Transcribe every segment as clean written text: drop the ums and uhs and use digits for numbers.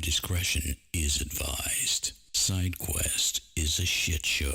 discretion is advised. SideQuest is a shit show.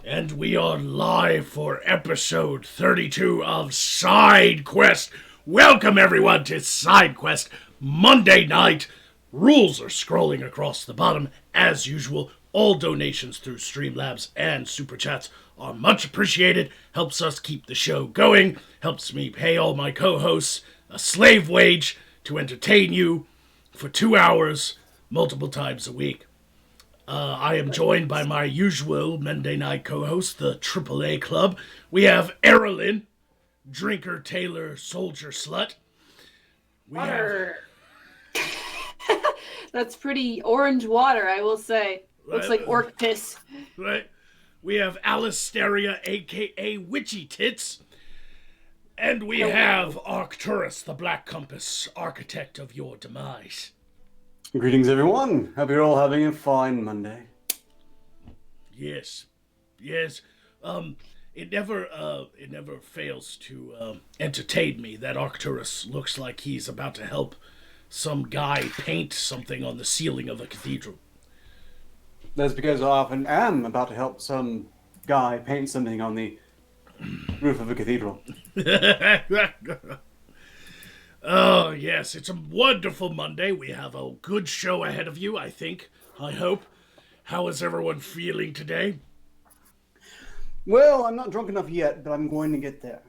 And we are live for episode 32 of SideQuest. Welcome everyone to SideQuest Monday night. Rules are scrolling across the bottom as usual. All donations through Streamlabs and Super Chats are much appreciated. Helps us keep the show going. Helps me pay all my co-hosts a slave wage to entertain you for 2 hours multiple times a week. I am joined by my usual Monday night co-host, the AAA Club. We have Erilyn, Drinker, Taylor, Soldier, Slut. Water. That's pretty orange water, I will say. Looks like orc piss. Right. We have Alisteria, a.k.a. Witchy Tits. And we have Arcturus, the Black Compass, architect of your demise. Greetings, everyone. Hope you're all having a fine Monday. Yes. It never fails to entertain me that Arcturus looks like he's about to help some guy paint something on the ceiling of a cathedral. That's because I often am about to help some guy paint something on the roof of a cathedral. Oh, yes, it's a wonderful Monday. We have a good show ahead of you, I think. I hope. How is everyone feeling today? Well, I'm not drunk enough yet, but I'm going to get there.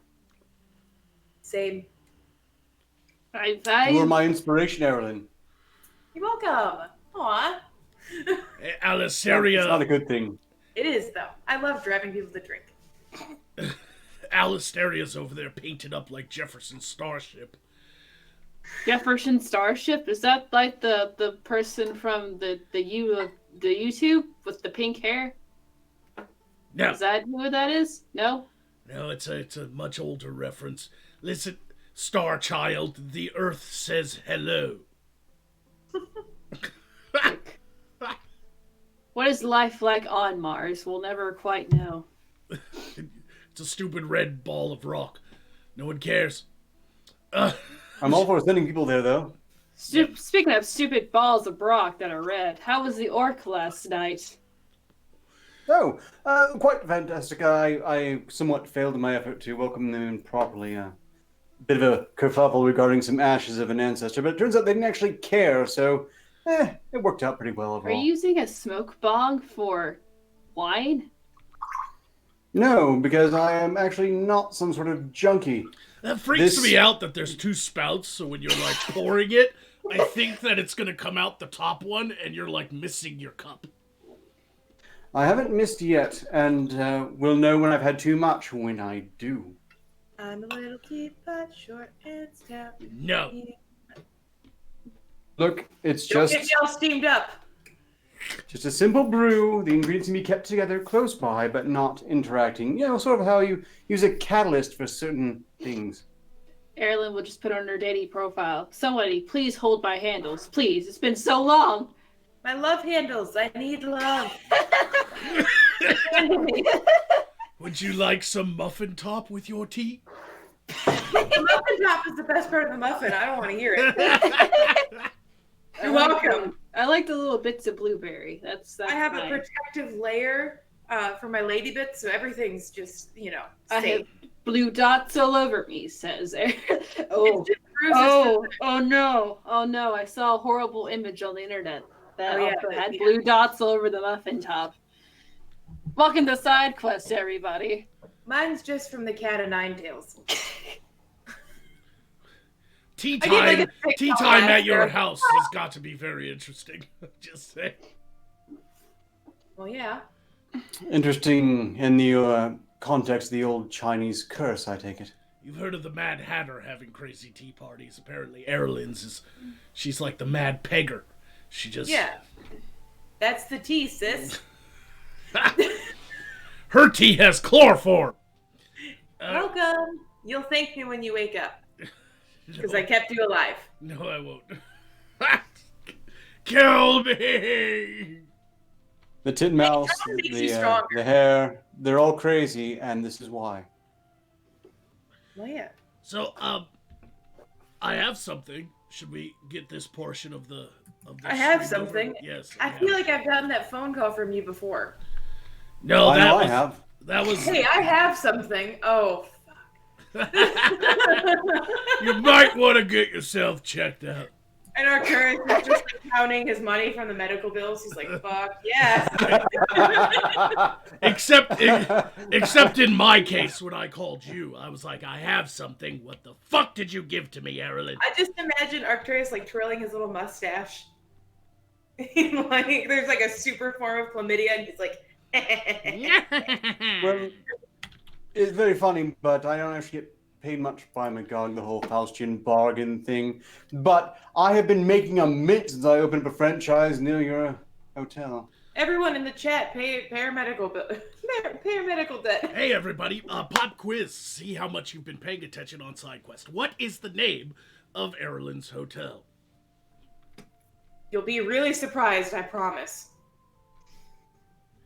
Same. You were my inspiration, Erilyn. You're welcome. Aw. Alisteria. It's not a good thing. It is, though. I love driving people to drink. Alisteria's over there painted up like Jefferson Starship. Jefferson Starship? Is that like the person from the YouTube with the pink hair? No. Is that who that is? No? No, it's a much older reference. Listen, Star Child, the Earth says hello. What is life like on Mars? We'll never quite know. It's a stupid red ball of rock. No one cares. I'm all for sending people there, though. Speaking of stupid balls of rock that are red, how was the orc last night? Oh, quite fantastic. I somewhat failed in my effort to welcome them in properly. Bit of a kerfuffle regarding some ashes of an ancestor, but it turns out they didn't actually care, so it worked out pretty well overall. Are you using a smoke bong for wine? No, because I am actually not some sort of junkie. That freaks me out that there's two spouts, so when you're like pouring it, I think that it's gonna come out the top one and you're like missing your cup. I haven't missed yet, and we'll know when I've had too much when I do. I'm a little teapot, short and stout. No. Look, it's Don't get y'all steamed up. just a simple brew. The ingredients can be kept together close by, but not interacting. You know, sort of how you use a catalyst for certain things. Erilyn will just put on her dating profile. Somebody, please hold my handles. Please. It's been so long. My love handles. I need love. Would you like some muffin top with your tea? The muffin top is the best part of the muffin. I don't want to hear it. You're welcome. I like the little bits of blueberry. That's I have mine. a protective layer for my lady bits, so everything's just, I safe. have blue dots all over me, says Eric. Oh, It's just bruises oh no! I saw a horrible image on the internet that also had yeah. blue dots all over the muffin top. Welcome to Side Quest, everybody. Mine's just from the cat of nine tails. Tea I get, like, time, a tea TikTok time at after. your house has got to be very interesting. Just say. Well, yeah. Interesting in the context of the old Chinese curse, I take it. You've heard of the Mad Hatter having crazy tea parties. Apparently, Erlin's she's like the Mad Pegger. She just Yeah. That's the tea, sis. her tea has chloroform. Welcome. You'll thank me when you wake up. Because I kept you alive. No, I won't. Kill me! The titmouse, It makes you stronger. the hair, they're all crazy, and this is why. Well, yeah. So, I have something. Should we get this portion of the I have stream over? something. Yes. I feel like I've gotten that phone call from you before. No, I that know was I have. that was. Hey, I have something. Oh, You might want to get yourself checked out. and our current is just counting his money from the medical bills. He's like, fuck, yes. Except in my case, when I called you, I was like, I have something. What the fuck did you give to me, Erilyn? I just imagine Arcturus like twirling his little mustache. Like, there's like a super form of chlamydia, and he's like, Well, it's very funny, but I don't actually get paid much by Magog, the whole Faustian bargain thing. But I have been making a mint since I opened up a franchise near your hotel. everyone in the chat, pay our medical bill, pay our medical debt. Hey everybody, pop quiz. See how much you've been paying attention on SideQuest. What is the name of Erilyn's hotel? You'll be really surprised, I promise.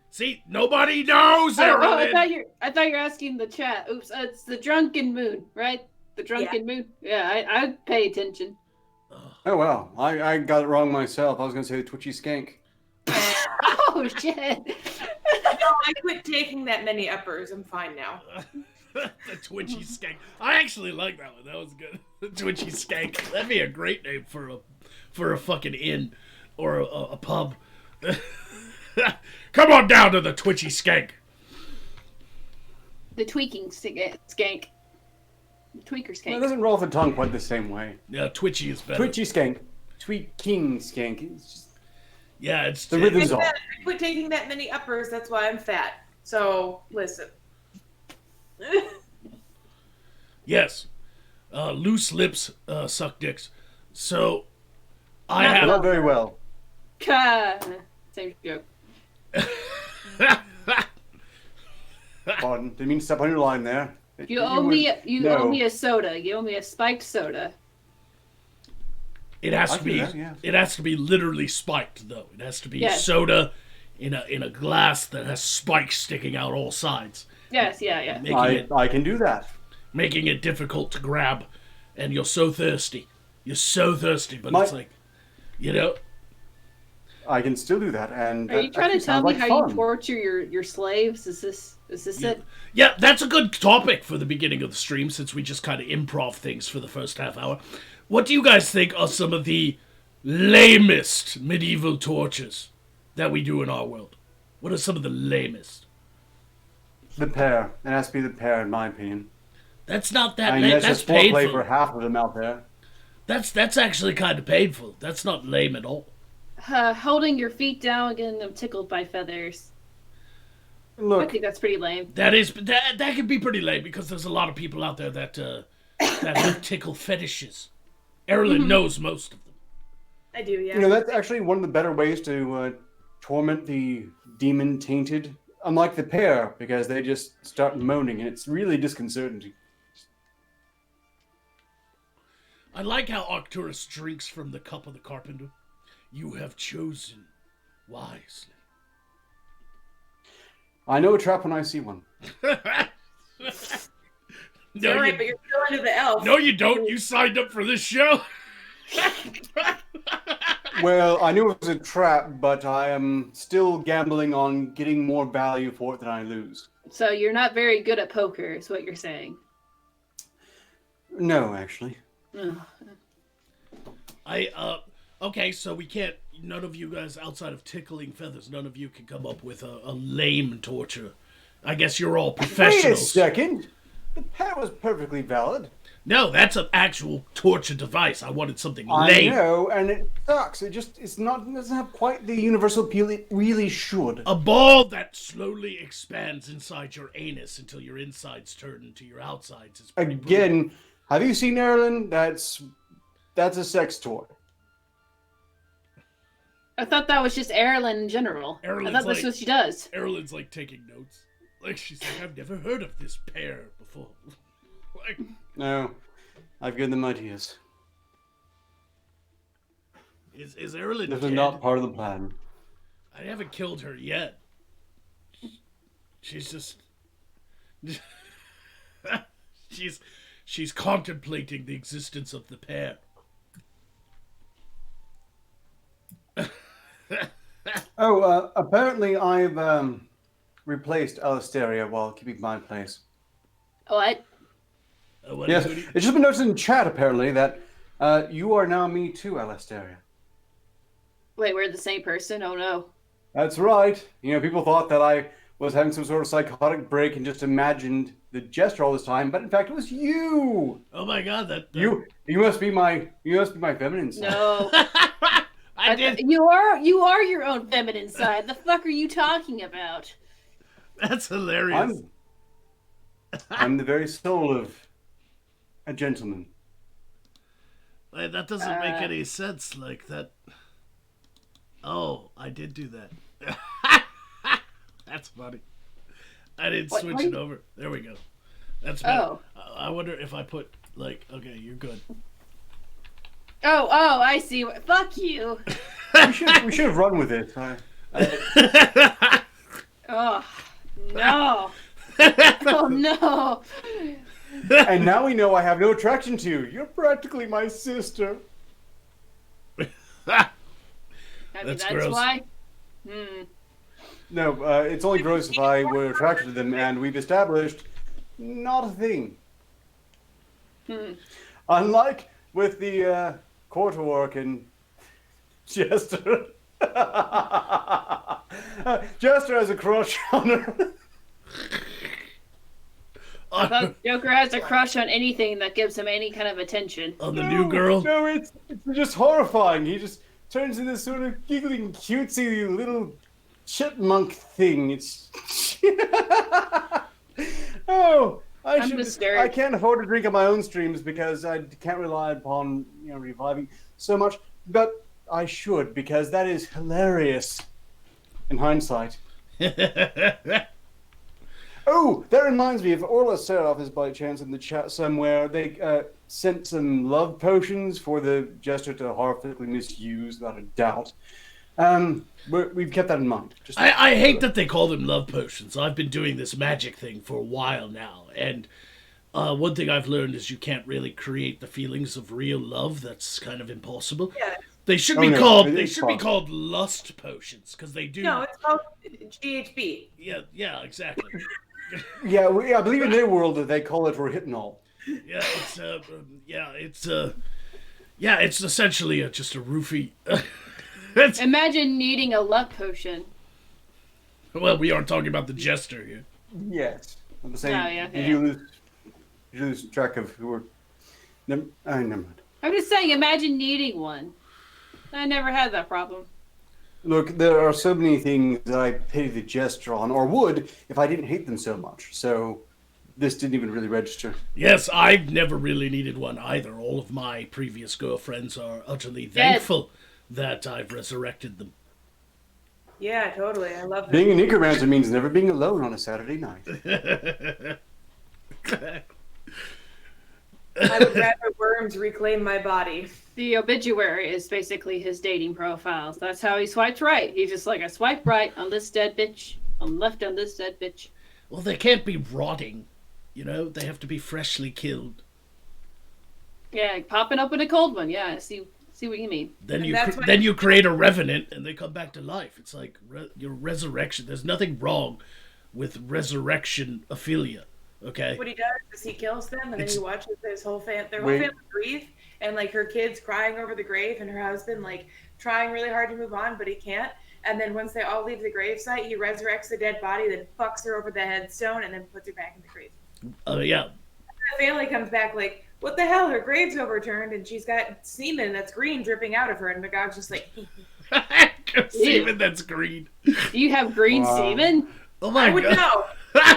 See, nobody knows, Erilyn. I thought you were asking the chat. Oops, it's the Drunken Moon, right? The Drunken Moon. Yeah, I'd pay attention. Oh, well, I got it wrong myself. I was going to say the Twitchy Skank. Oh shit! No, I quit taking that many uppers. I'm fine now. The Twitchy Skank. I actually like that one. That was good. The Twitchy Skank. That'd be a great name for a fucking inn or a pub. Come on down to the Twitchy Skank. The tweaking skank. The tweaker It skank. doesn't roll off the tongue quite the same way. Yeah, Twitchy is better. Twitchy Skank. Tweaking Skank. It's just, Yeah, it's the rhythm's I off. quit taking that many uppers. That's why I'm fat. So listen. Yes. Loose lips suck dicks. So I But have not very well. Same joke. Pardon. Didn't mean to step on your line there. You owe me a soda. You owe me a spiked soda. it has I to can be do that, yeah. it has to be literally spiked though. It has to be Yes. soda in a glass that has spikes sticking out all sides. Yes, yeah. I can do that. Making it difficult to grab, and you're so thirsty. You're so thirsty, but My- it's like, you know, I can still do that. And Are you that trying to actually tell sounds me like how fun. you torture your slaves? Is this it? yeah, that's a good topic for the beginning of the stream since we just kind of improv things for the first half hour. What do you guys think are some of the lamest medieval tortures that we do in our world? What are some of the lamest? The pair. It has to be the pair, in my opinion. That's not that I mean, lame. that's That's just foreplay painful. for half of them out there. That's actually kind of painful. That's not lame at all. Holding your feet down and getting them tickled by feathers. I Look, think that's pretty lame. That could be pretty lame because there's a lot of people out there that have tickle fetishes. Erilyn knows most of them. I do, yeah. you know, that's actually one of the better ways to torment the demon tainted. Unlike the pair, because they just start moaning, and it's really disconcerting. I like how Arcturus drinks from the cup of the carpenter. You have chosen wisely. I know a trap when I see one. No, All right, but you're still under the elf. no, you don't. You signed up for this show. Well, I knew it was a trap, but I am still gambling on getting more value for it than I lose. So you're not very good at poker, is what you're saying. No, actually. Ugh. Okay, so we can't. None of you guys, outside of tickling feathers, none of you can come up with a lame torture. I guess you're all Wait a professionals. second. The pet was perfectly valid. No, that's an actual torture device. I wanted something I lame. know, and it sucks. It doesn't have quite the universal appeal it really should. A ball that slowly expands inside your anus until your insides turn into your outsides. Is pretty brutal. Again, have you seen Erlen? That's a sex toy. I thought that was just Erilyn in general. I Erilyn's thought that's like- what she does. Erlen's like taking notes. Like she's like, I've never heard of this pair before. Like, No, I've given them ideas. is Erlen This dead? is not part of the plan. I haven't killed her yet. She's just she's contemplating the existence of the pair. Oh, apparently I've replaced Alistaria while keeping my place. What? What Yes, do you- it's just been noticed in chat apparently that you are now me too, Alistaria. Wait, we're the same person? Oh no. That's right. You know, people thought that I was having some sort of psychotic break and just imagined the Jester all this time, but in fact it was you. Oh my god, that You must be my feminine side. No. I did. You are your own feminine side. The fuck are you talking about? That's hilarious. I'm the very soul of a gentleman. Like, that doesn't make any sense. Like that. Oh, I did do that. That's funny. I didn't What- switch what? it over. There we go. That's better. Oh. I wonder if I put like. Okay, you're good. Oh, I see. Fuck you. We should have run with it. Oh, no. Oh, no. And now we know I have no attraction to you. You're practically my sister. I mean, That's that's gross. why. No, it's only gross if I were attracted to them, and we've established not a thing. Unlike with the court work and Jester. Jester has a crush on her. I thought Joker has a crush on anything that gives him any kind of attention. On the new girl. No, it's just horrifying. He just turns into this sort of giggling, cutesy little chipmunk thing. It's I'm disturbed. I can't afford to drink on my own streams because I can't rely upon reviving so much. But I should, because that is hilarious in hindsight. Oh, that reminds me, if Orla Seraph is by chance in the chat somewhere, they sent some love potions for the Jester to horrifically misuse, without a doubt. We've kept that in mind. Just I hate that they call them love potions. I've been doing this magic thing for a while now, and one thing I've learned is you can't really create the feelings of real love. That's kind of impossible. Yeah. They should Oh, be no, called. it They is should be possible. called lust potions because they do. No, it's called GHB. Yeah, exactly. Yeah, I believe in their world that they call it Rohypnol. It's essentially just a roofie. Imagine needing a love potion. Well, we aren't talking about the Jester here. Yes. I'm saying, Oh, yeah, did you lose track of who were... Never mind. I'm just saying, imagine needing one. I never had that problem. Look, there are so many things that I pity the Jester on, or would, if I didn't hate them so much. So this didn't even really register. Yes, I've never really needed one either. All of my previous girlfriends are utterly thankful that I've resurrected them. Yeah, totally. I love that. Being a necromancer means never being alone on a Saturday night. I would rather worms reclaim my body. The obituary is basically his dating profile. That's how he swiped right. He's just like, I swiped right on this dead bitch I'm left on this dead bitch. Well, they can't be rotting. You know, they have to be freshly killed. Yeah, popping open a cold one. Yeah, I see what you mean. Then And you create a revenant and they come back to life. It's like your resurrection. There's nothing wrong with resurrection-ophilia. Okay. What he does is he kills them, and then It's- he watches their whole family Wait. grieve, and like her kids crying over the grave, and her husband like trying really hard to move on, but he can't. And then once they all leave the gravesite, he resurrects the dead body, then fucks her over the headstone, and then puts her back in the grave. Yeah. The family comes back like, what the hell? Her grave's overturned, and she's got semen that's green dripping out of her, and Magog's just like, Semen that's green. Do you have green Wow. semen? Oh my I would god. know.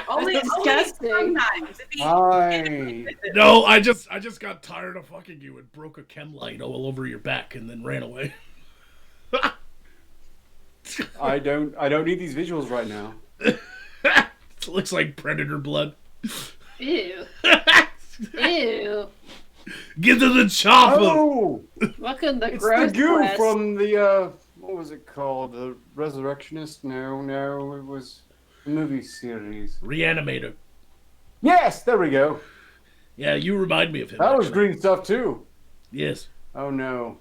Only disgusting. sometimes. If he- I No, I just got tired of fucking you and broke a chem light all over your back and then ran away. I don't need these visuals right now. It looks like predator blood. Ew. Ew. Get to the chopper. Oh, Welcome the it's gross the goo quest. from the what was it called? The Resurrectionist? No, it was a movie series. Reanimator. Yes, there we go. Yeah, you remind me of him. That was actually. green stuff too. Yes. Oh no.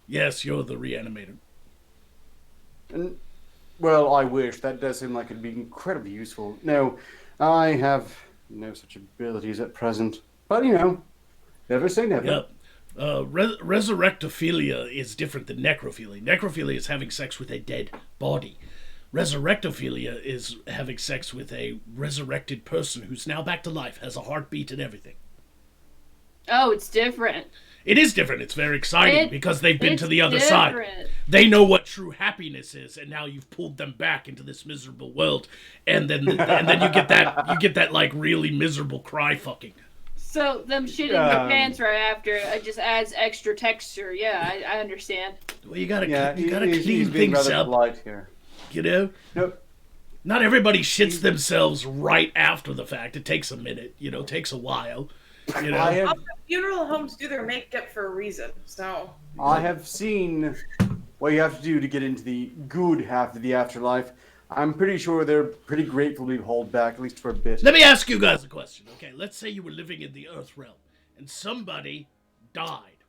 Yes, you're the reanimator. And, well, I wish. That does seem like it'd be incredibly useful. No, I have no such abilities at present. But, you know, never say never. Yep. Resurrectophilia is different than necrophilia. Necrophilia is having sex with a dead body. Resurrectophilia is having sex with a resurrected person who's now back to life, has a heartbeat and everything. Oh, it's different. It is different. It's very exciting because they've been It's to the other side. different. They know what true happiness is, and now you've pulled them back into this miserable world, and then you get that like really miserable cry fucking. So them shitting their pants right after it just adds extra texture. Yeah, I understand. Well, you gotta He's clean being things rather up, polite here. you know. Nope. Not everybody shits themselves right after the fact. It takes a minute, you know, takes a while. You know, I have Also, funeral homes do their makeup for a reason, so. I have seen what you have to do to get into the good half of the afterlife. I'm pretty sure they're pretty grateful to be hauled back, at least for a bit. let me ask you guys a question. Okay, let's say you were living in the Earth realm and somebody died,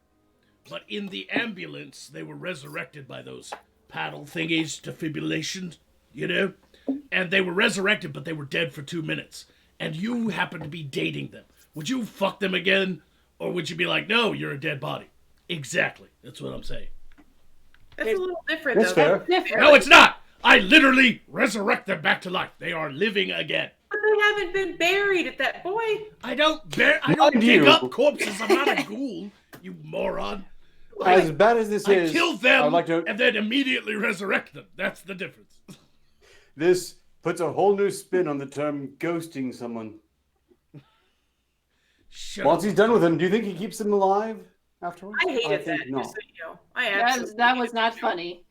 but in the ambulance they were resurrected by those paddle thingies, defibrillations, you know, and they were resurrected, but they were dead for 2 minutes, and you happened to be dating them. Would you fuck them again, or would you be like, no, you're a dead body? Exactly. That's what I'm saying. That's a little different, That's though. fair. Different. No, it's not. I literally resurrect them back to life. They are living again. But they haven't been buried at that point. I don't Mind dig you. up corpses. I'm not a ghoul, you moron. As bad as this I is, kill them I'd like to. and then immediately resurrect them. That's the difference. This puts a whole new spin on the term ghosting someone. Shut Once up. he's done with them, do you think he keeps them alive afterwards? I hated think that, not. just so you know. I absolutely That was hated not show. funny.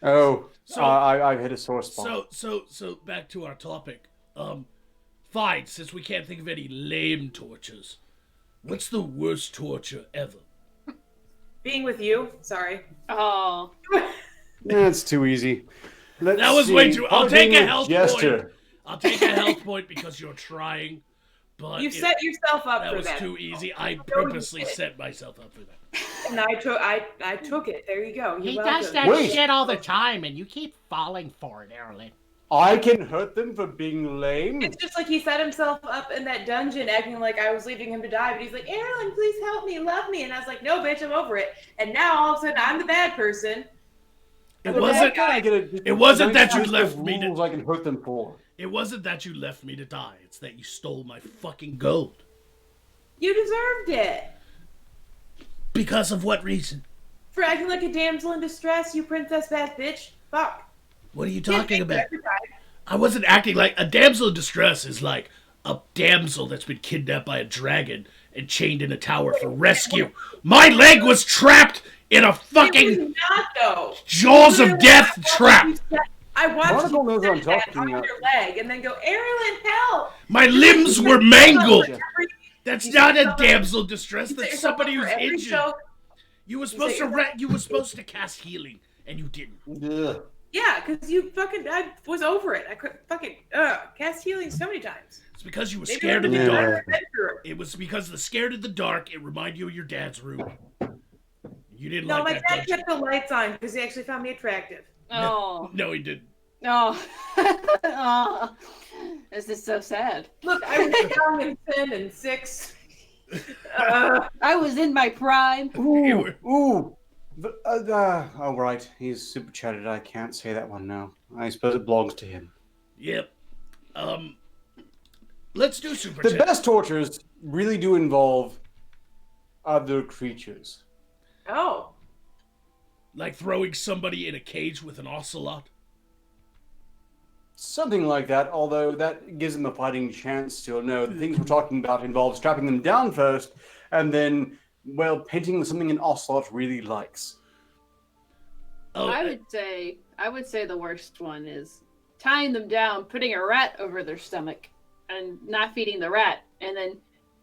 Oh, So- I hit a sore spot. So back to our topic. Fine, since we can't think of any lame tortures, what's the worst torture ever? Being with you, sorry. Oh, That's too easy. Let's That was way see. too. I'll How take being a health Jester. point. I'll take a health point because you're trying, but You set yourself up that for was that. too easy. I you purposely did. set myself up for that. And I took it. There you go. You're He welcome. does that Wait. shit all the time, and you keep falling for it, Erlen. I can hurt them for being lame. It's just like he set himself up in that dungeon acting like I was leaving him to die, but he's like, Aaron, please help me, love me. And I was like, no, bitch, I'm over it. And now all of a sudden I'm the bad person. It Well, wasn't. that I get a- It wasn't that you nice left list of me to- rules I can hurt them for. It wasn't that you left me to die. It's that you stole my fucking gold. You deserved it. Because of what reason? For acting like a damsel in distress, you princess bad bitch. Fuck. What are you Can't talking take about? that every time. I wasn't acting like a damsel in distress is like a damsel that's been kidnapped by a dragon and chained in a tower for rescue. My leg was trapped in a It fucking was not though. jaws of Literally, death I trap. watched Monocle you knows what I'm set that talking on about. your leg and then go, Aaron, help! My limbs were mangled. Every- That's You not set a yourself up- damsel in distress. you set That's yourself somebody up who's for every injured. show. You were set supposed to yourself- you were supposed to cast healing. and you didn't. Ugh. Yeah, because I was over it. I couldn't fucking cast healing so many times. It's because you were Maybe scared of the Yeah. dark. dark. It was because the scared of the dark. It reminded you of your dad's room. You didn't No, like my that dad dungeon. kept the lights on because he actually found me attractive. Oh. No, he didn't. Oh. Oh. This is so sad. Look, I was young and thin and 6. I was in my prime. Ooh, ooh. Oh, right. He's super chatted. I can't say that one now. I suppose it belongs to him. Yep. Let's do super The chat. best tortures really do involve other creatures. Oh. Like throwing somebody in a cage with an ocelot. Something like that, although that gives them a fighting chance still. No, the things we're talking about involve strapping them down first, and then, well, painting something an ocelot really likes. Oh, I would say the worst one is tying them down, putting a rat over their stomach, and not feeding the rat, and then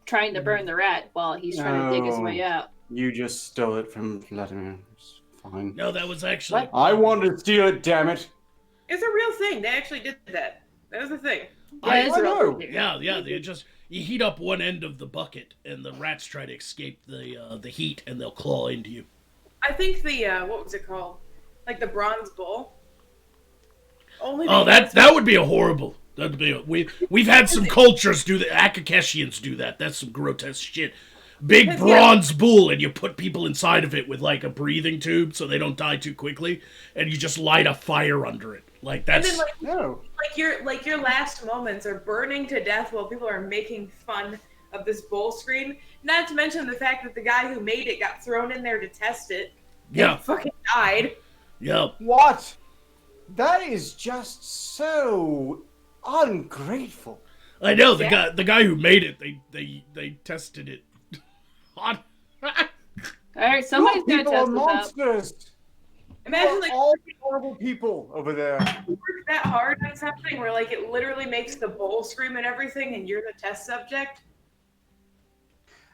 trying to burn the rat while he's trying to dig his way out. You just stole it from Vladimir. It's fine. no, that was actually. I wanted to steal it, damn it. It's a real thing. They actually did that. That was the thing. Yeah, it's I a real know. thing. Yeah, they just you heat up one end of the bucket, and the rats try to escape the heat, and they'll claw into you. I think the what was it called? Like the bronze bull. Only Oh, they- that would be a horrible. That'd be we've had some cultures do that. Akakeshians do that. That's some grotesque shit. Big Yeah. bronze bull, and you put people inside of it with like a breathing tube so they don't die too quickly, and you just light a fire under it. Like And that's then No. like your last moments are burning to death while people are making fun of this bull screen. Not to mention the fact that the guy who made it got thrown in there to test it. yeah, And fucking died. yeah. What? That is just so ungrateful. I know Yeah. the guy who made it. They tested it on. All right, somebody's You gonna people test are this out. monsters. Imagine You're like all horrible people over there. you work that hard on something where like it literally makes the bull scream and everything, and you're the test subject.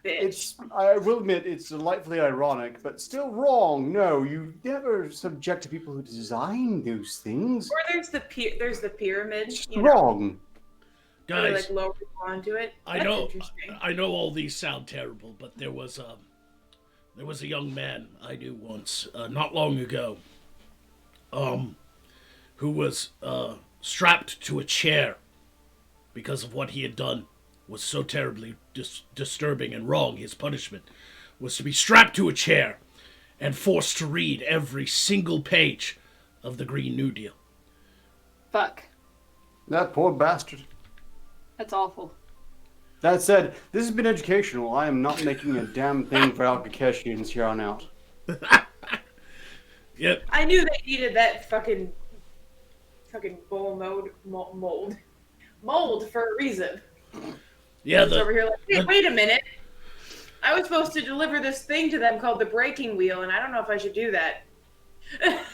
Bitch. I will admit, it's delightfully ironic, but still wrong. No, you never subject to people who design those things. Or there's the pyramid. It's You know, wrong. where they, Guys, like lower you onto it. I That's know interesting. I know all these sound terrible, but there was a young man I knew once, not long ago, who was strapped to a chair because of what he had done was so terribly disturbing and wrong. His punishment was to be strapped to a chair and forced to read every single page of the Green New Deal. Fuck. That poor bastard. That's awful. That said, this has been educational. I am not making a damn thing for Alkakeshians here on out. Yep. I knew they needed that fucking bull mold for a reason. Yeah, It's over here like, hey, wait a minute. I was supposed to deliver this thing to them called the breaking wheel, and I don't know if I should do that.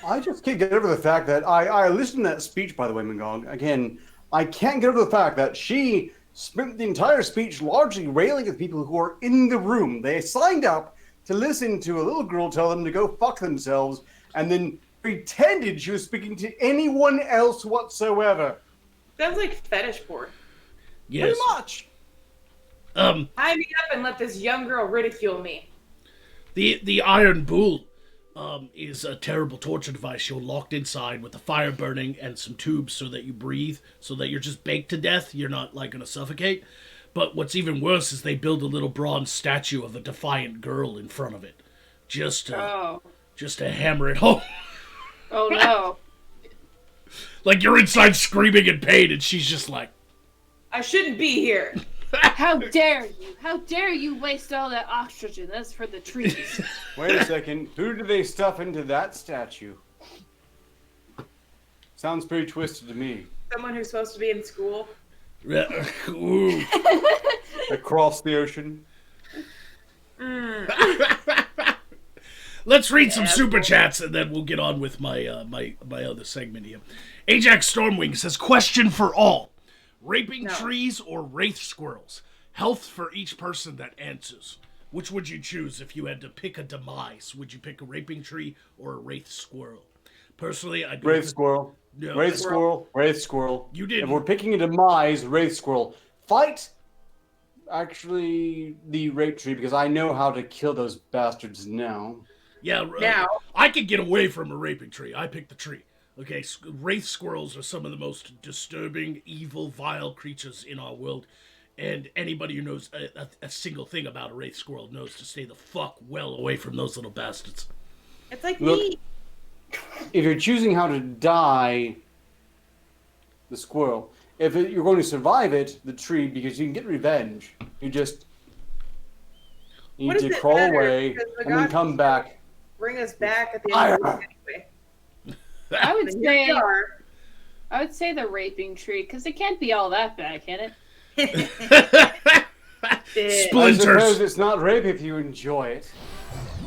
I just can't get over the fact that I listened to that speech, by the way, Mangog. Again, I can't get over the fact that she spent the entire speech largely railing at people who are in the room. They signed up to listen to a little girl tell them to go fuck themselves, and then pretended she was speaking to anyone else whatsoever. Sounds like fetish porn. yes. Pretty much. Tie me up and let this young girl ridicule me. The Iron Bull is a terrible torture device. You're locked inside with the fire burning and some tubes so that you breathe, so that you're just baked to death. You're not like gonna suffocate. But what's even worse is they build a little bronze statue of a defiant girl in front of it, just to hammer it home. Oh no. Like you're inside screaming in pain, and she's just like, I shouldn't be here. How dare you? How dare you waste all that oxygen? That's for the trees. Wait a second. Who do they stuff into that statue? Sounds pretty twisted to me. Someone who's supposed to be in school. ooh. Across the ocean. Let's read some super chats, and then we'll get on with my my other segment here. Ajax Stormwing says, question for all. Raping trees or wraith squirrels? Health for each person that answers. Which would you choose if you had to pick a demise? Would you pick a raping tree or a wraith squirrel? Personally, I don't. Wraith Squirrel. No, Wraith Squirrel. Wraith Squirrel. You didn't. If we're picking a demise, Wraith Squirrel. Fight, actually, the Rape Tree, because I know how to kill those bastards now. Yeah, Now. I could get away from a raping tree. I picked the tree. Okay, wraith squirrels are some of the most disturbing, evil, vile creatures in our world. And anybody who knows a single thing about a wraith squirrel knows to stay the fuck well away from those little bastards. It's like Look, me. if you're choosing how to die the squirrel, you're going to survive it, the tree, because you can get revenge. You need What does to it crawl matter? away Because the and then gods come back. Bring us back at the end of the week anyway. I would And here we say are. I would say the raping tree because it can't be all that bad, can it? I Splinters. suppose it's not rape if you enjoy it.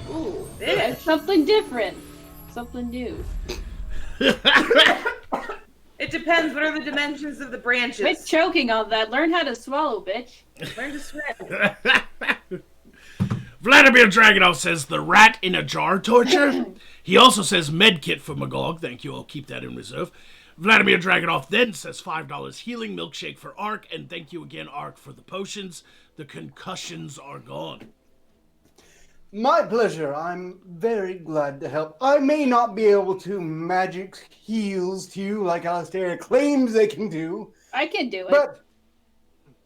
Ooh, It's bitch. something different, something new. It depends. What are the dimensions of the branches? Quit choking on that. Learn how to swallow, bitch. Learn to swim. Vladimir Dragunov says the rat in a jar torture. He also says medkit for Magog. Thank you. I'll keep that in reserve. Vladimir Dragunov then says $5 healing milkshake for Ark. And thank you again, Ark, for the potions. The concussions are gone. My pleasure. I'm very glad to help. I may not be able to magic heals to you like Alistair claims they can do, I can do it. but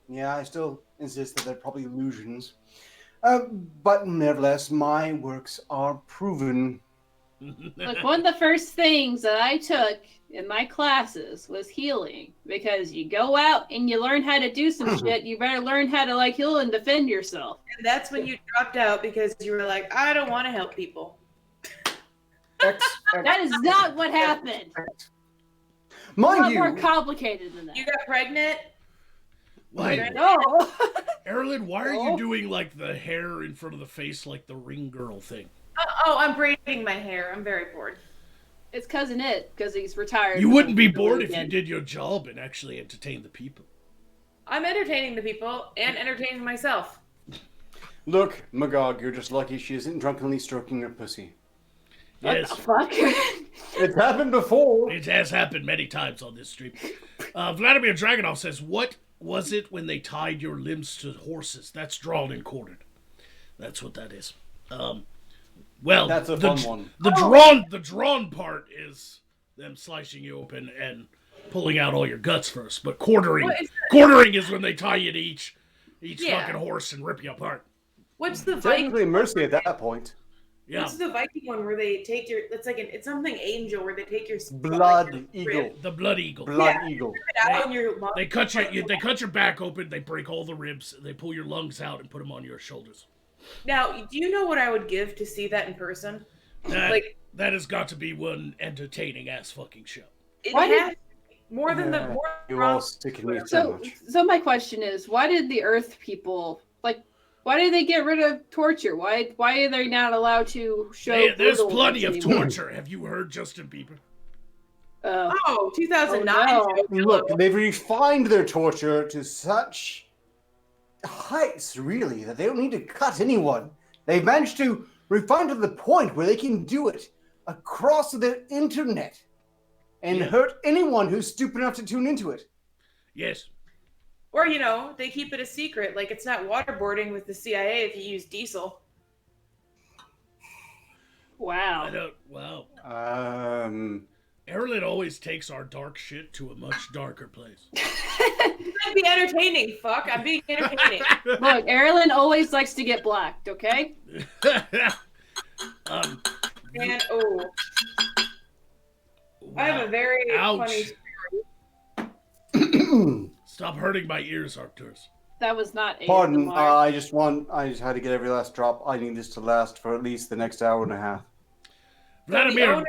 yeah, I still insist that they're probably illusions. But nevertheless, my works are proven. Look, one of the first things that I took in my classes was healing. Because you go out and you learn how to do some shit, you better learn how to like heal and defend yourself. And that's when you dropped out because you were like, I don't want to help people. That is not what happened. It's a Mind lot more you, complicated than that. You got pregnant? Why, No. Erlen, why are you Oh. doing like the hair in front of the face like the ring girl thing? Oh, I'm braiding my hair. I'm very bored. It's cousin it, because he's retired. You from wouldn't be the bored if you weekend. did your job and actually entertained the people. I'm entertaining the people and entertaining myself. look, Magog, you're just lucky she isn't drunkenly stroking your pussy. What Yes, the fuck? It's happened before. it has happened many times on this stream. Vladimir Dragunov says, what was it when they tied your limbs to horses? That's drawn and quartered. That's what that is. Well, That's a fun one. The drawn part is them slicing you open and pulling out all your guts first. But quartering is when they tie you to each Yeah. fucking horse and rip you apart. What's the Viking? Technically mercy at that point. Yeah, What's the Viking one where they take your? It's like it's something angel where they take your Blood like, your eagle. rib, the blood eagle. Blood eagle. rip it out on your lung. They cut your back open. They break all the ribs. They pull your lungs out and put them on your shoulders. Now, do you know what I would give to see that in person? That has got to be one entertaining ass fucking show. It Why did- has more than the more. You all sticking me so So, much. so my question is, why did the Earth people why did they get rid of torture? Why are they not allowed to show? There's brutal plenty of things anymore? torture. Have you heard Justin Bieber? Oh, 2009. Oh, no. Look, they've refined their torture to such heights, really, that they don't need to cut anyone. They've managed to refine to the point where they can do it across the internet and Yeah. hurt anyone who's stupid enough to tune into it. Yes. Or they keep it a secret, like it's not waterboarding with the CIA if you use diesel. Wow. Wow. Um, Erlen always takes our dark shit to a much darker place. I'd be entertaining. Fuck, I'm being entertaining. Look, Erlen always likes to get blacked. Okay. And I have a very funny Ouch. Stop hurting my ears, Arcturus. That was not pardon, ASMR. I just had to get every last drop. I need this to last for at least the next hour and a half. Vladimir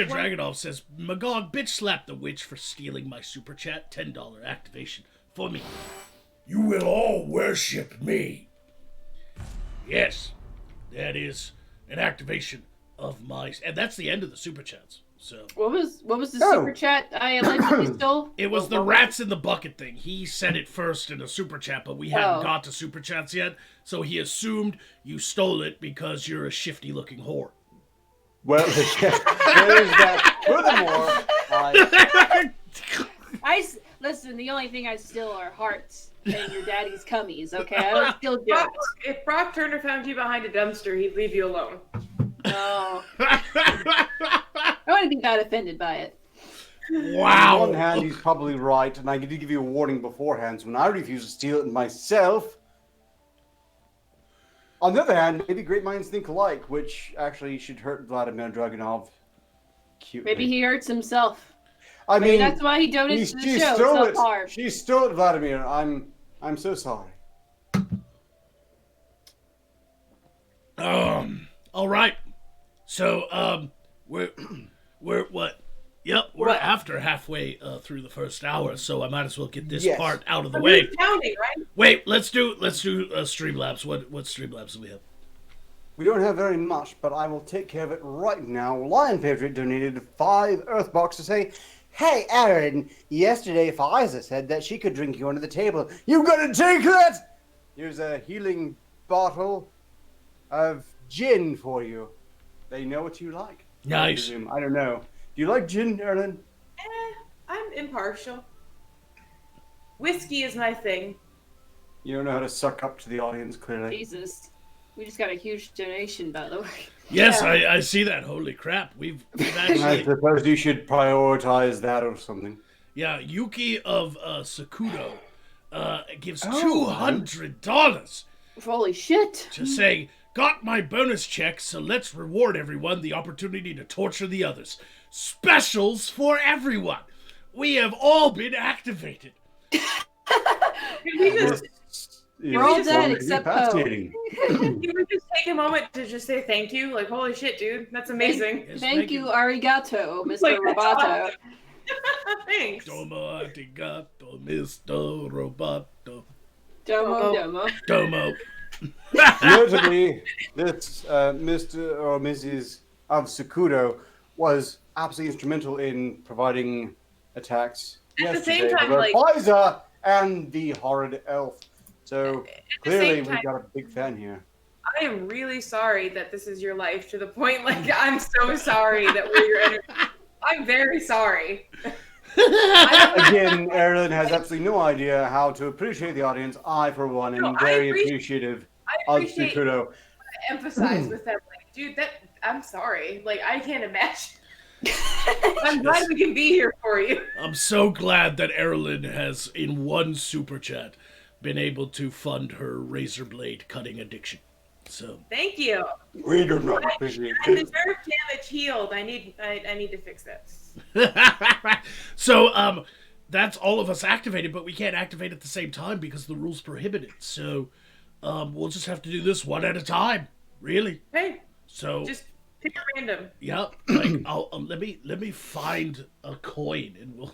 Dragunov says, Magog bitch slapped the witch for stealing my super chat. $10 activation for me. You will all worship me. Yes, that is an activation of my... And that's the end of the super chats. So What was the Oh. super chat I allegedly stole? it was the rats in the bucket thing. He said it first in a super chat, but we hadn't got to super chats yet. So he assumed you stole it because you're a shifty looking whore. Well, yeah, there's that. Furthermore, Listen, the only thing I steal are hearts and your daddy's cummies, okay? I don't steal jokes. If Brock Turner found you behind a dumpster, he'd leave you alone. No. I wouldn't be that offended by it. Wow. on one hand, he's probably right, and I did give you a warning beforehand, so when I refuse to steal it myself. On the other hand, maybe great minds think alike, which actually should hurt Vladimir Dragunov. Cutely. Maybe he hurts himself. I Maybe mean, that's why he donates to the she show. stole It's not hard. She stole it, Vladimir. I'm so sorry. All right. So, we're what? Yep, we're after halfway through the first hour, so I might as well get this part out of the way. Counting, right? Wait, let's do Streamlabs. What Streamlabs do we have? We don't have very much, but I will take care of it right now. Lion Patriot donated 5 Earthbox to say, "Hey, Aaron, yesterday Faiza said that she could drink you under the table. You gonna take that? Here's a healing bottle of gin for you. They know what you like." Nice. I don't know. Do you like gin, Aaron? I'm impartial. Whiskey is my thing. You don't know how to suck up to the audience, clearly. Jesus. We just got a huge donation, by the way. Yes, I see that. Holy crap. We've I actually... suppose you should prioritize that or something. Yeah, Yuki of Sakudo gives $200 Holy shit. to say, "Got my bonus check, so let's reward everyone the opportunity to torture the others. Specials for everyone. We have all been activated." We're all dead except Poe. fascinating. Can we just take a moment to just say thank you? Like, holy shit, dude. That's amazing. Yes, Thank you, arigato, Mr. Like, Roboto. Thanks. Domo arigato, Mr. Roboto. Domo. Domo. Notably, this Mr. or Mrs. of Sakudo was absolutely instrumental in providing attacks At the same yesterday time, for like- Pfizer and the horrid elf. So the clearly same we've time- got a big fan here. I am really sorry that this is your life, to the point, like, I'm so sorry that we're your enemy. I'm very sorry. Again, Erin has absolutely no idea how to appreciate the audience. I, for one, am No, I very appreciate- appreciative I of appreciate Sakudo. emphasize with them, like, dude, I'm sorry. Like, I can't imagine. I'm glad we can be here for you. I'm so glad that Erilyn has, in one super chat, been able to fund her razor blade cutting addiction. So Thank you. We do not appreciate I it. deserve damage healed. I need to fix this. so that's all of us activated, but we can't activate at the same time because the rules prohibit it. So we'll just have to do this one at a time, really. Hey, So just pick a random. yep, like I'll let me find a coin and we'll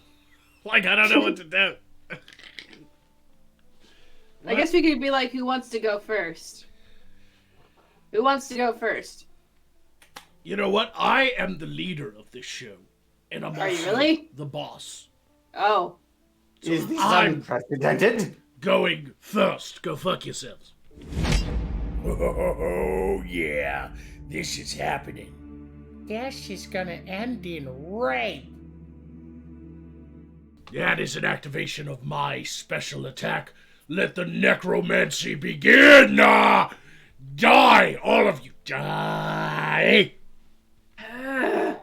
like I don't know what to do. I guess we could be like, who wants to go first? Who wants to go first? You know what? I am the leader of this show, and I'm Are you also really? the boss. Oh. So Is this I'm unprecedented? going first. Go fuck yourselves. Oh yeah, this is happening. This is gonna end in rape. That is an activation of my special attack. Let the necromancy begin! Die! All of you, die! I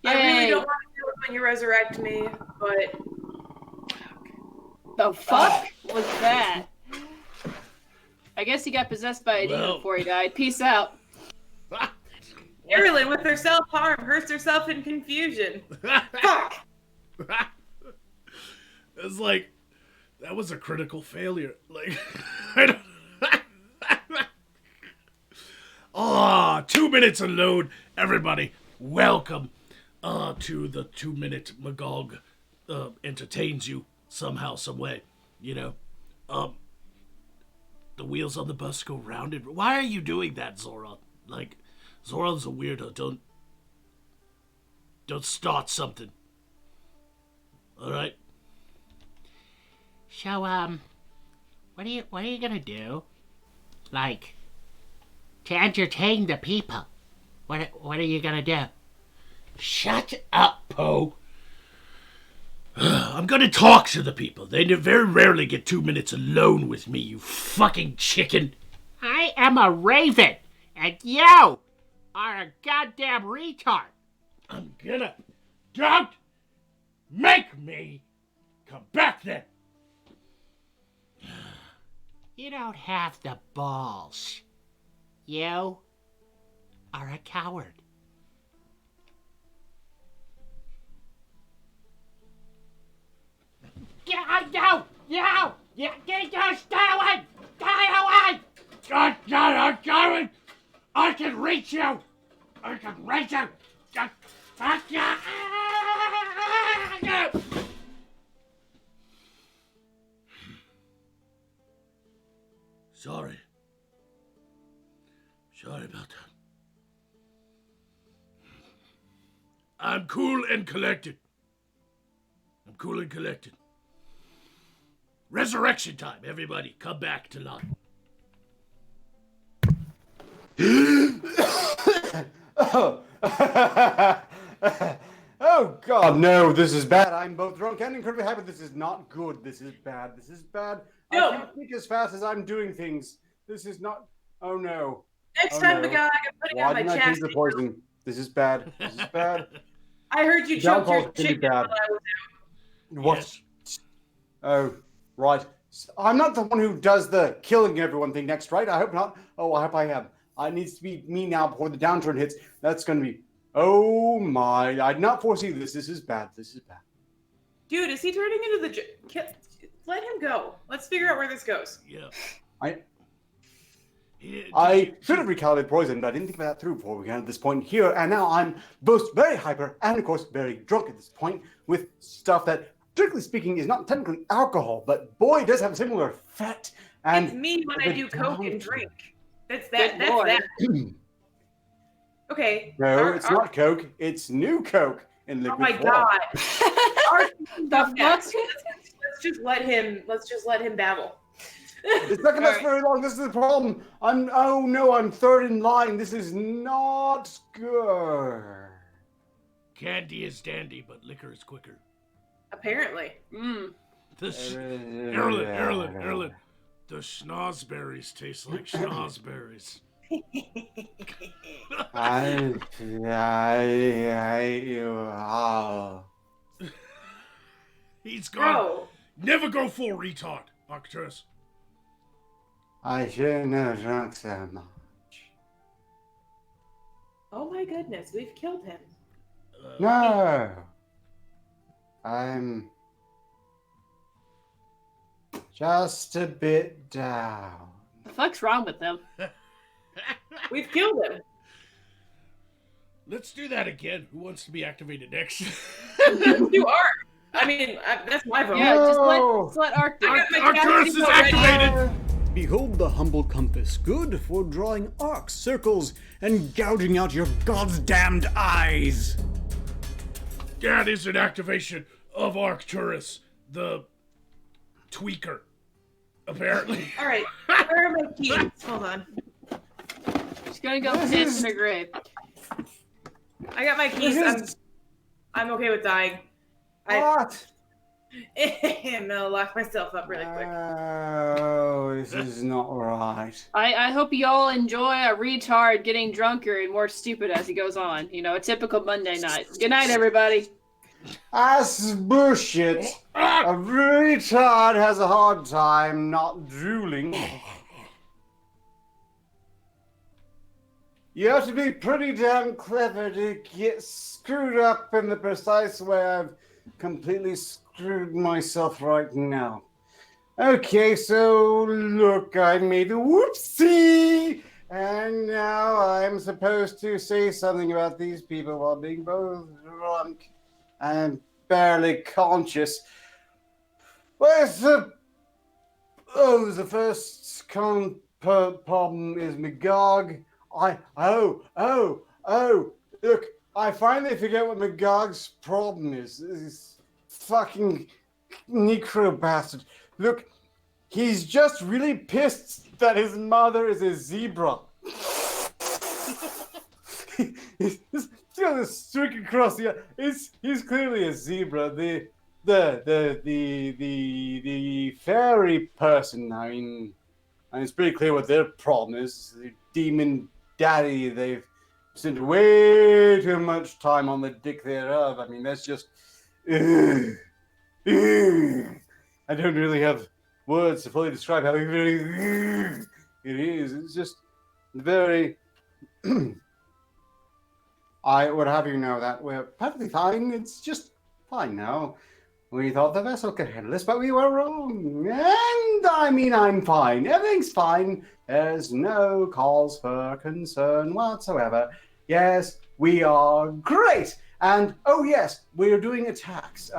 Yay. really don't want to do it when you resurrect me, but The fuck was that? I guess he got possessed by a demon Well. before he died. Peace out. Erilyn, with her self-harm, hurts herself in confusion. Fuck! It's like, that was a critical failure. Like, I don't... 2 minutes alone. Everybody, welcome to the 2-minute Magog entertains you somehow, some way. You know, the wheels on the bus go round and... Why are you doing that, Zoran? Like, Zoran's a weirdo. Don't start something. Alright? So, what are you gonna do? Like, to entertain the people? What are you gonna do? Shut up, Poe. I'm gonna talk to the people. They very rarely get 2 minutes alone with me, you fucking chicken. I am a raven, and you are a goddamn retard. I'm gonna... Don't make me come back then. You don't have the balls. You are a coward. Stay away! God, I'm going! I can reach you! I can reach you! Sorry. Sorry about that. I'm cool and collected. I'm cool and collected. Resurrection time, everybody. Come back to life. Oh God, no! This is bad. I'm both drunk and incredibly happy. This is not good. This is bad. This is bad. No. I can't think as fast as I'm doing things. This is not. Oh no. Next Oh, time, no. the guy, I'm putting Why on my didn't I take the chapstick. poison? This is bad. This is bad. I heard you The choked your alcohol can be chicken bad. while I was What? Yes. Oh, right. I'm not the one who does the killing everyone thing next, right? I hope not. Oh, I hope I am. It needs to be me now before the downturn hits. That's going to be... Oh my. I did not foresee this. This is bad. This is bad. Dude, is he turning into the... Let him go. Let's figure out where this goes. Yeah. I should have recalibrated poison, but I didn't think about that through before we got to this point here. And now I'm both very hyper and, of course, very drunk at this point with stuff that, strictly speaking, is not technically alcohol, but boy, it does have a similar effect. And It's me when I the do coke and downturn. drink. That's that. Good That's lord. that. Okay. No, it's not Coke. It's new Coke in liquid Oh my form. god. The fuck? Let's just let him babble. It's not going to last very long. This is the problem. I'm third in line. This is not good. Candy is dandy, but liquor is quicker. Apparently. Erlen. The schnozberries taste like schnozberries. I hate you all. He's gone. Bro. Never go full retard, Arcturus. I shouldn't have drunk so much. Oh my goodness, we've killed him. No. I'm just a bit down. The fuck's wrong with them? We've killed him. Let's do that again. Who wants to be activated next? You are. I mean, that's my vote. Yeah, No. just let Arc do I it. got my Arcturus chapstick is already. activated. Behold the humble compass, good for drawing arcs, circles, and gouging out your goddamned eyes. That is an activation of Arcturus, the tweaker. Apparently. All right. Where are my keys? Hold on. She's gonna go piss in her grave. I got my keys. I'm okay with dying. What? I'm gonna lock myself up really quick. Oh, this is not right. I hope you all enjoy a retard getting drunker and more stupid as he goes on. You know, a typical Monday night. Good night, everybody. That's bullshit. A retard has a hard time not drooling. You have to be pretty damn clever to get screwed up in the precise way I've completely screwed myself right now. Okay, so look, I made a whoopsie, and now I'm supposed to say something about these people while being both drunk and barely conscious. Where's the... Oh, the first problem is Magog. Look, I finally forget what Magog's problem is. This fucking necro bastard. Look, he's just really pissed that his mother is a zebra. He's got this streak across the. He's clearly a zebra. The fairy person. I mean, and it's pretty clear what their problem is. The demon daddy. They've spent way too much time on the dick thereof. I mean, that's just. I don't really have words to fully describe how it is. It's just very. I would have you know that we're perfectly fine. It's just fine now. We thought the vessel could handle this, but we were wrong. And I mean, I'm fine. Everything's fine. There's no cause for concern whatsoever. Yes, we are great. And, oh yes, we're doing attacks.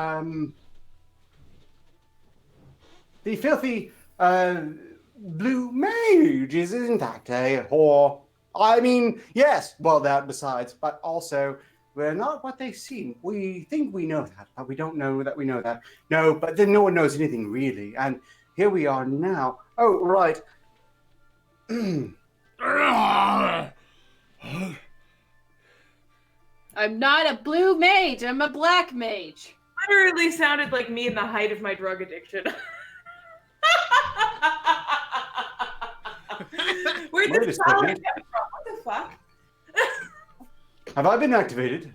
The filthy blue mage is in fact a whore. I mean, yes, well, that besides, but also, we're not what they seem. We think we know that, but we don't know that we know that. No, but then no one knows anything really. And here we are now. Oh, right. I'm not a blue mage. I'm a black mage. Literally sounded like me in the height of my drug addiction. Where'd Wait a this sound second. come from? What the fuck? Have I been activated?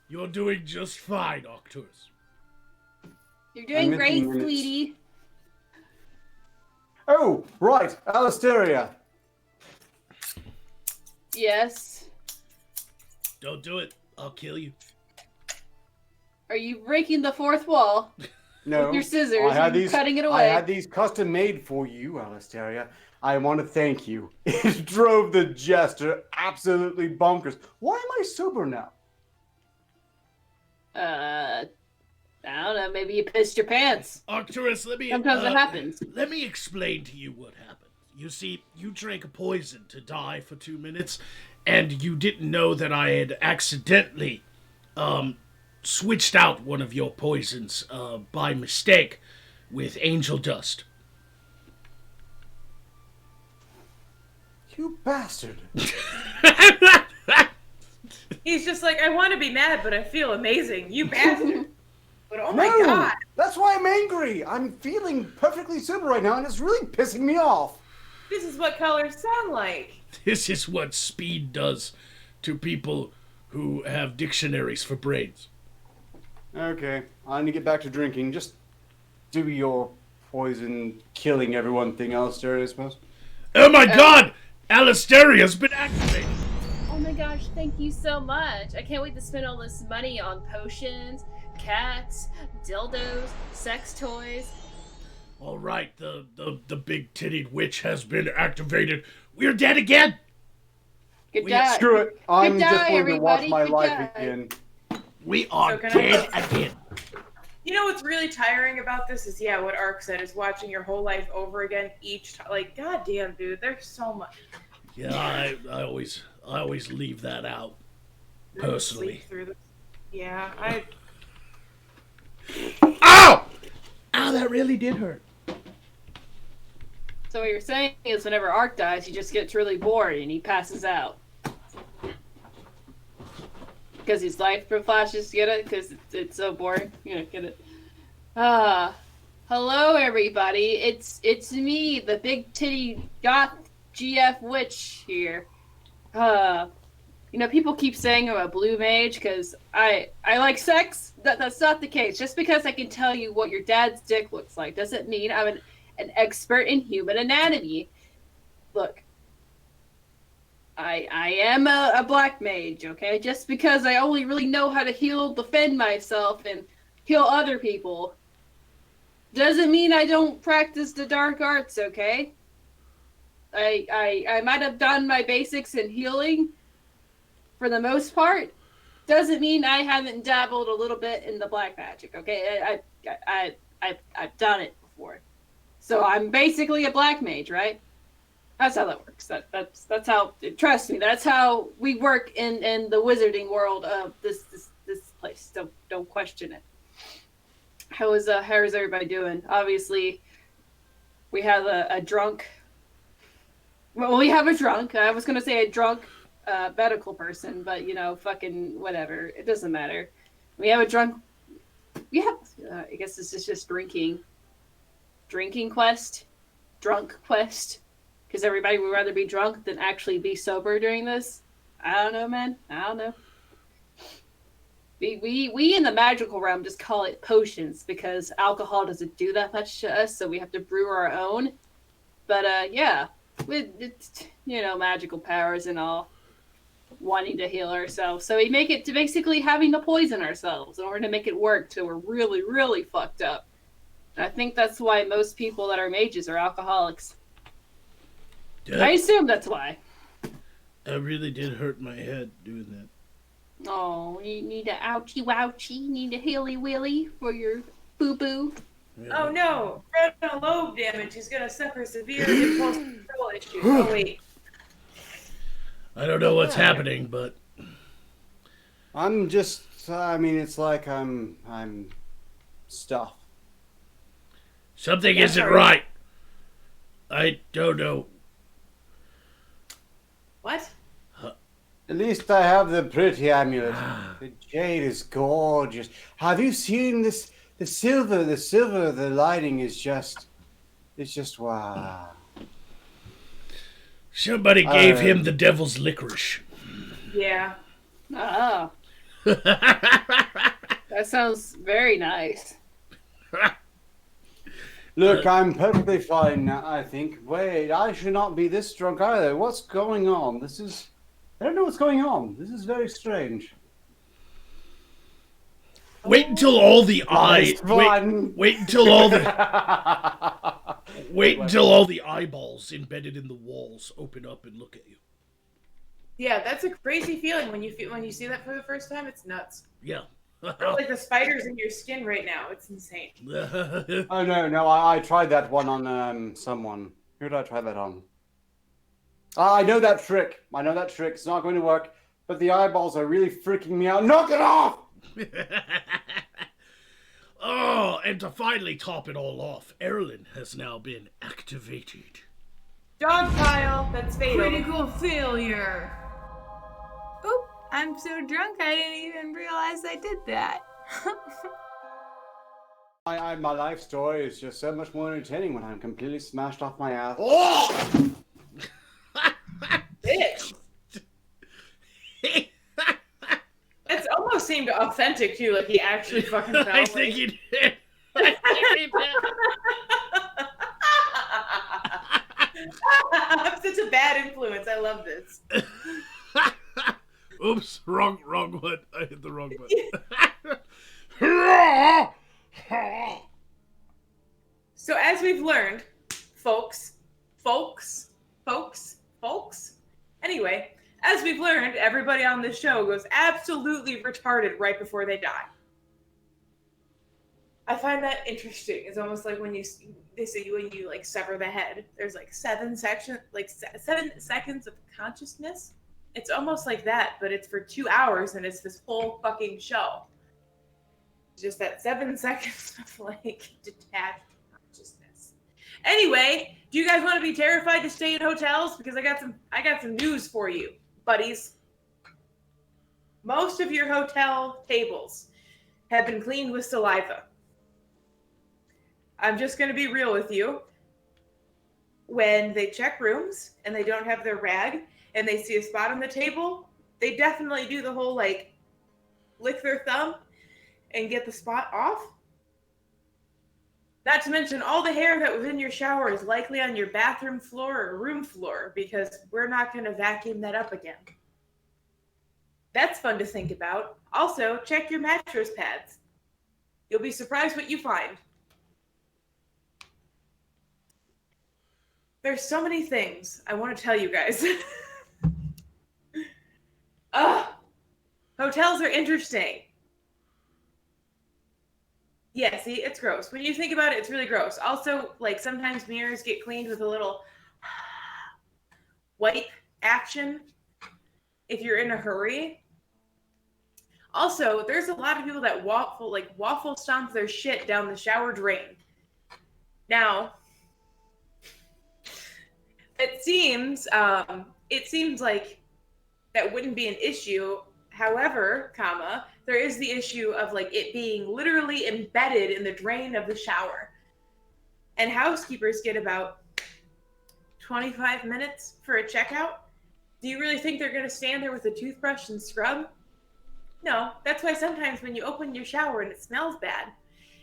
You're doing just fine, Octus. You're doing I'm great, missing minutes. sweetie. Oh, right. Alisteria. Yes. Don't do it. I'll kill you. Are you breaking the fourth wall? No. With your scissors I had and these, cutting it I away. had these custom made for you, Alisteria. I want to thank you. It drove the jester absolutely bonkers. Why am I sober now? I don't know. Maybe you pissed your pants. Arcturus, Sometimes it happens. Let me explain to you what happened. You see, you drank a poison to die for 2 minutes, and you didn't know that I had accidentally switched out one of your poisons by mistake with angel dust. You bastard. He's just like, I want to be mad, but I feel amazing. You bastard. But oh my No, god. that's why I'm angry. I'm feeling perfectly sober right now, and it's really pissing me off. This is what colors sound like. This is what speed does to people who have dictionaries for brains. Okay, I need to get back to drinking. Just do your poison killing everyone thing, Alistair, I suppose. Oh my god! Alasteria's been activated! Oh my gosh, thank you so much. I can't wait to spend all this money on potions, cats, dildos, sex toys. All right, the big-titted witch has been activated. We're dead again! Good die. Screw it. I'm die, just going to watch everybody. my Good life die. again. We are So can dead I- again. You know what's really tiring about this is, yeah, what Ark said is watching your whole life over again each time. Like, goddamn, dude, there's so much. Yeah, I always leave that out. Personally. Sleep through this. Yeah, I. Ow! Ow, that really did hurt. So what you're saying is whenever Ark dies, he just gets really bored and he passes out. Because his life flashes, get it? Because it's so boring. You know, get it? Hello everybody. It's me, the big titty goth GF witch here. You know, people keep saying I'm a blue mage because I like sex. That's not the case. Just because I can tell you what your dad's dick looks like doesn't mean I'm an expert in human anatomy. Look, I am a black mage, okay? Just because I only really know how to defend myself and heal other people doesn't mean I don't practice the dark arts, okay? I might have done my basics in healing for the most part. Doesn't mean I haven't dabbled a little bit in the black magic, okay? I've done it before. So I'm basically a black mage, right? That's how that works. That's how. Trust me. That's how we work in the wizarding world of this place. Don't question it. How is everybody doing? Obviously, we have a drunk Well, we have a drunk. I was gonna say a drunk medical person, but fucking whatever. It doesn't matter. We have a drunk. Yeah, I guess this is just drinking quest, drunk quest, because everybody would rather be drunk than actually be sober during this. I don't know, man. I don't know. We in the magical realm just call it potions because alcohol doesn't do that much to us, so we have to brew our own. But yeah, with magical powers and all, wanting to heal ourselves, so we make it to basically having to poison ourselves in order to make it work till we're really, really fucked up. And I think that's why most people that are mages are alcoholics. I assume that's why. I really did hurt my head doing that. Oh, you need a ouchie wouchie, need a hilly willy for your boo boo. Yeah. Oh no, frontal lobe damage. He's gonna suffer severe impulse control issues. Oh wait. I don't know what's happening, but I'm just. I mean, it's like I'm stuff. something isn't right. I don't know. What? At least I have the pretty amulet. The jade is gorgeous. Have you seen this? The silver, the lighting is just. It's just wow. Somebody gave him the devil's licorice. Yeah. Oh. That sounds very nice. Look, I'm perfectly fine now, I think. Wait, I should not be this drunk either. What's going on? I don't know what's going on. This is very strange. Wait until all the Nice wait until all the wait until all the eyeballs embedded in the walls open up and look at you. Yeah, that's a crazy feeling when you see that for the first time. It's nuts. Yeah. It's like the spiders in your skin right now. It's insane. Oh no, I tried that one on someone. Who did I try that on? I know that trick. It's not going to work. But the eyeballs are really freaking me out. Knock it off! Oh, and to finally top it all off, Erlyn has now been activated. Dog pile. That's fatal. Critical failure. Oop, I'm so drunk I didn't even realize I did that. My life story is just so much more entertaining when I'm completely smashed off my ass. Oh! Bitch. It almost seemed authentic too, like he actually fucking fell. I think he did. I'm such a bad influence. I love this. Oops, wrong one. I hit the wrong button. So as we've learned, folks. Anyway, as we've learned, everybody on this show goes absolutely retarded right before they die. I find that interesting. It's almost like when they say when you like sever the head, there's like 7 seconds of consciousness. It's almost like that, but it's for 2 hours and it's this whole fucking show. Just that 7 seconds of like detached consciousness. Anyway, do you guys want to be terrified to stay in hotels? Because I got some news for you, buddies. Most of your hotel tables have been cleaned with saliva. I'm just going to be real with you. When they check rooms and they don't have their rag and they see a spot on the table, they definitely do the whole like lick their thumb and get the spot off. Not to mention all the hair that was in your shower is likely on your bathroom floor or room floor because we're not going to vacuum that up again. That's fun to think about. Also, check your mattress pads. You'll be surprised what you find. There's so many things I want to tell you guys. Hotels are interesting. Yeah, see, it's gross. When you think about it, it's really gross. Also, like sometimes mirrors get cleaned with a little wipe action if you're in a hurry. Also, there's a lot of people that waffle stomp their shit down the shower drain. Now, seems like that wouldn't be an issue. However, there is the issue of like it being literally embedded in the drain of the shower. And housekeepers get about 25 minutes for a checkout. Do you really think they're going to stand there with a toothbrush and scrub? No, that's why sometimes when you open your shower and it smells bad,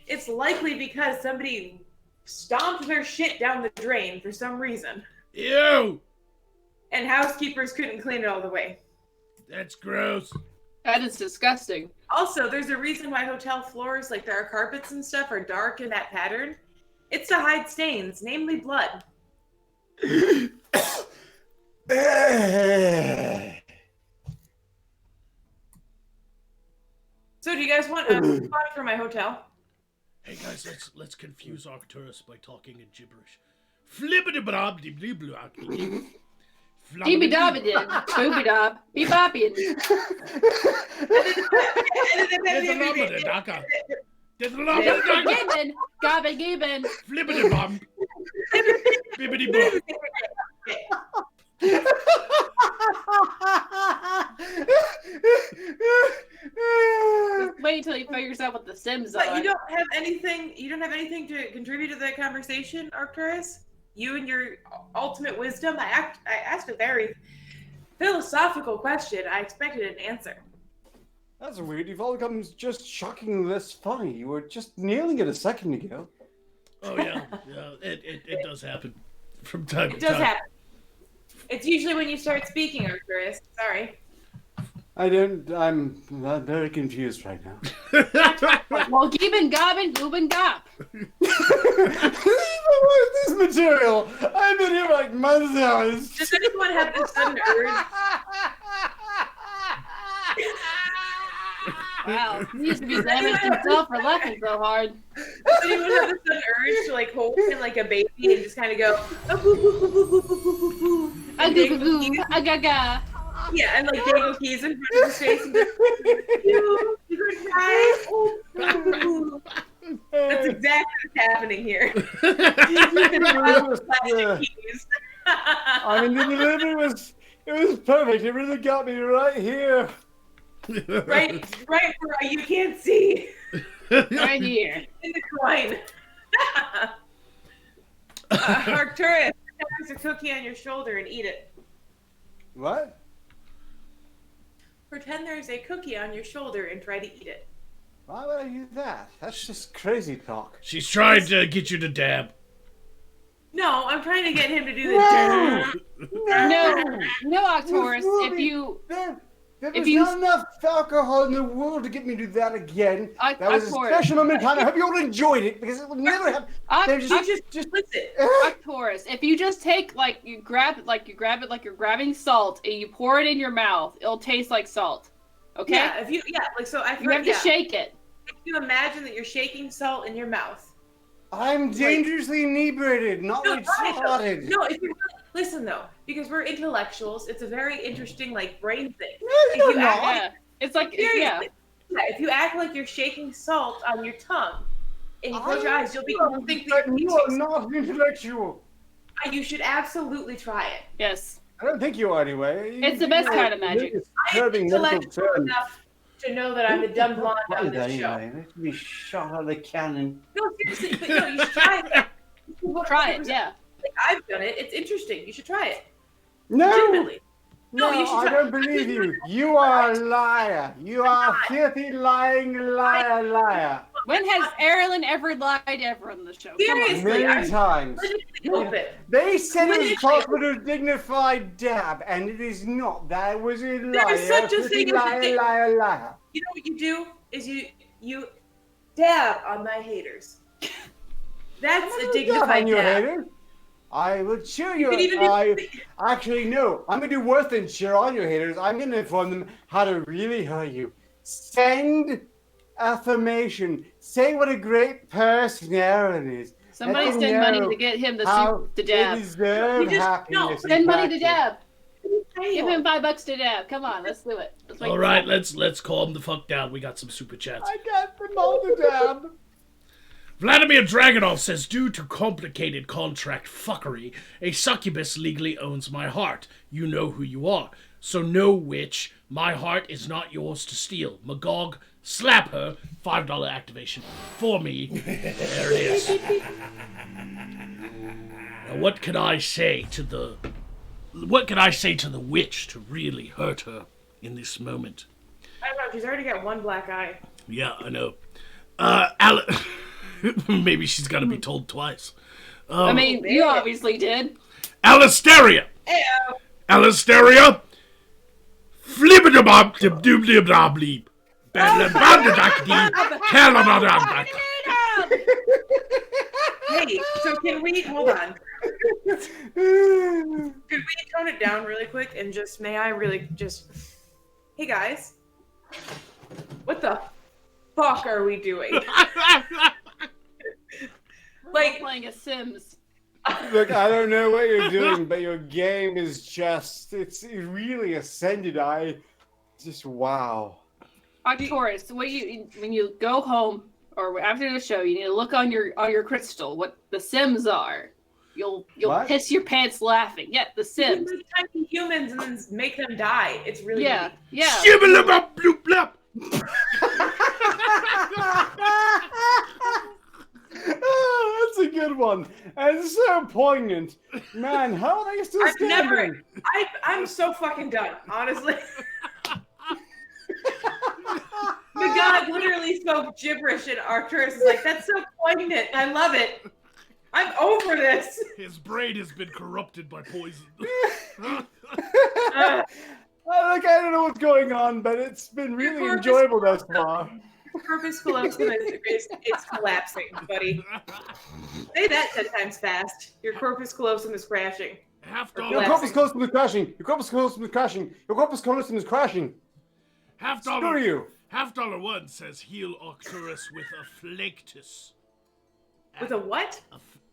it's likely because somebody stomped their shit down the drain for some reason. Ew! And housekeepers couldn't clean it all the way. That's gross. That is disgusting. Also, there's a reason why hotel floors, like there are carpets and stuff, are dark in that pattern. It's to hide stains, namely blood. So do you guys want a spot for my hotel? Hey guys, let's confuse Arcturus by talking in gibberish. Flibbidi-bob-di-bli-block. Deeby dobbidin, booby dob, be boppin. Gibbon, gobbin gibbon. Flibbidi-bom. Bibbidi-bom. Just wait until he figures out what the Sims are. But you don't have anything to contribute to the conversation, Arcturus? You and your ultimate wisdom? I asked a very philosophical question. I expected an answer. That's weird. You've all become just shockingly less funny. You were just nailing it a second ago. Oh yeah, it does happen from time to time. It does happen. It's usually when you start speaking, Arcturus. Sorry. I'm very confused right now. Well, gibbon, gobbin, goobin, gop. This material! I've been here like months now. Does anyone have the sudden urge? Wow, he used to be damaged himself for laughing so hard. Does anyone have the sudden urge to like hold him like a baby and just kind of go, oh, boo, boo, boo, boo, boo, boo, boo, boo, boo. Agaga. Yeah, and like dangle keys in front of his face and just, you're gonna cry. Oh, boo, boo, boo. That's exactly what's happening here. I mean, the delivery was perfect. It really got me right here. right where you can't see. Right here. In the groin. Arcturus, there's a cookie on your shoulder and eat it. What? Pretend there's a cookie on your shoulder and try to eat it. Why would I do that? That's just crazy talk. She's trying to get you to dab. No, I'm trying to get him to do the No, Arcturus. If you not enough alcohol in the world to get me to do that again. That was a special moment in time. I hope you all enjoyed it because it will never happen. Just listen. Arcturus, if you just take you grab it like you're grabbing salt and you pour it in your mouth, it'll taste like salt. Okay? Yeah, you have to shake it. If you imagine that you're shaking salt in your mouth. I'm dangerously inebriated, not retarded. No, if you listen though, because we're intellectuals, it's a very interesting brain thing. No, you're not. Yeah. It's like Yeah, if you act like you're shaking salt on your tongue and you close your eyes, you'll think that you are not intellectual. You should absolutely try it. Yes. I don't think you are anyway. It's the best kind of magic. I am intellectual enough to know that I'm the dumb blonde on this show. Let me shot out of the cannon. No, seriously, but no, you should try it. Try it, yeah. I've done it. It's interesting. You should try it. No. Legitimately. No, you should I don't believe you. You are a liar. You are a filthy, lying liar. When has Erilyn ever lied ever on the show? Seriously, many times. They said it was possible to dignified dab, and it is not. That was a liar. There's such a thing as a liar. You know what you do is you dab on my haters. That's a dignified dab. I will cheer you. Actually, no. I'm going to do worse than cheer on your haters. I'm going to inform them how to really hurt you. Send affirmation. Say what a great person Aaron is. Somebody send money to get him the dab. They deserve happiness. Send money to dab. Give him $5 to dab. Come on, let's do it. All right, let's calm the fuck down. We got some super chats. I got them all to dab. Vladimir Dragunov says, due to complicated contract fuckery, a succubus legally owns my heart. You know who you are. So know which. My heart is not yours to steal. Magog, slap her. $5 activation for me. There it is. Now, what can I say to the witch to really hurt her in this moment? I don't know. She's already got one black eye. Yeah, I know. Maybe she's got to be told twice. I mean, you obviously did. Alisteria! Ew. Alisteria! Flibbidabob dib doob dib dob bleep. Hey, so can we hold on? Could we tone it down really quick and just hey guys, what the fuck are we doing? Like playing a Sims. Look, I don't know what you're doing, but your game is it's really ascended. Wow. Arcturus, when you go home or after the show, you need to look on your crystal what the Sims are. You'll piss your pants laughing. Yeah, the Sims. You can tiny humans and then make them die. It's really yeah. Oh, that's a good one. And it's so poignant. Man, how are they still standing? I'm so fucking done, honestly. The god literally spoke gibberish and Arcturus is like, that's so poignant. I love it. I'm over this. His brain has been corrupted by poison. Look, I don't know what's going on, but it's been really enjoyable thus far. Corpus callosum it's collapsing, buddy. Say that 10 times fast. Your corpus callosum is crashing. Your corpus callosum is crashing. Your corpus callosum is crashing. Your corpus callosum is crashing. Screw you. $1 says heal Arcturus with afflictus. With a what?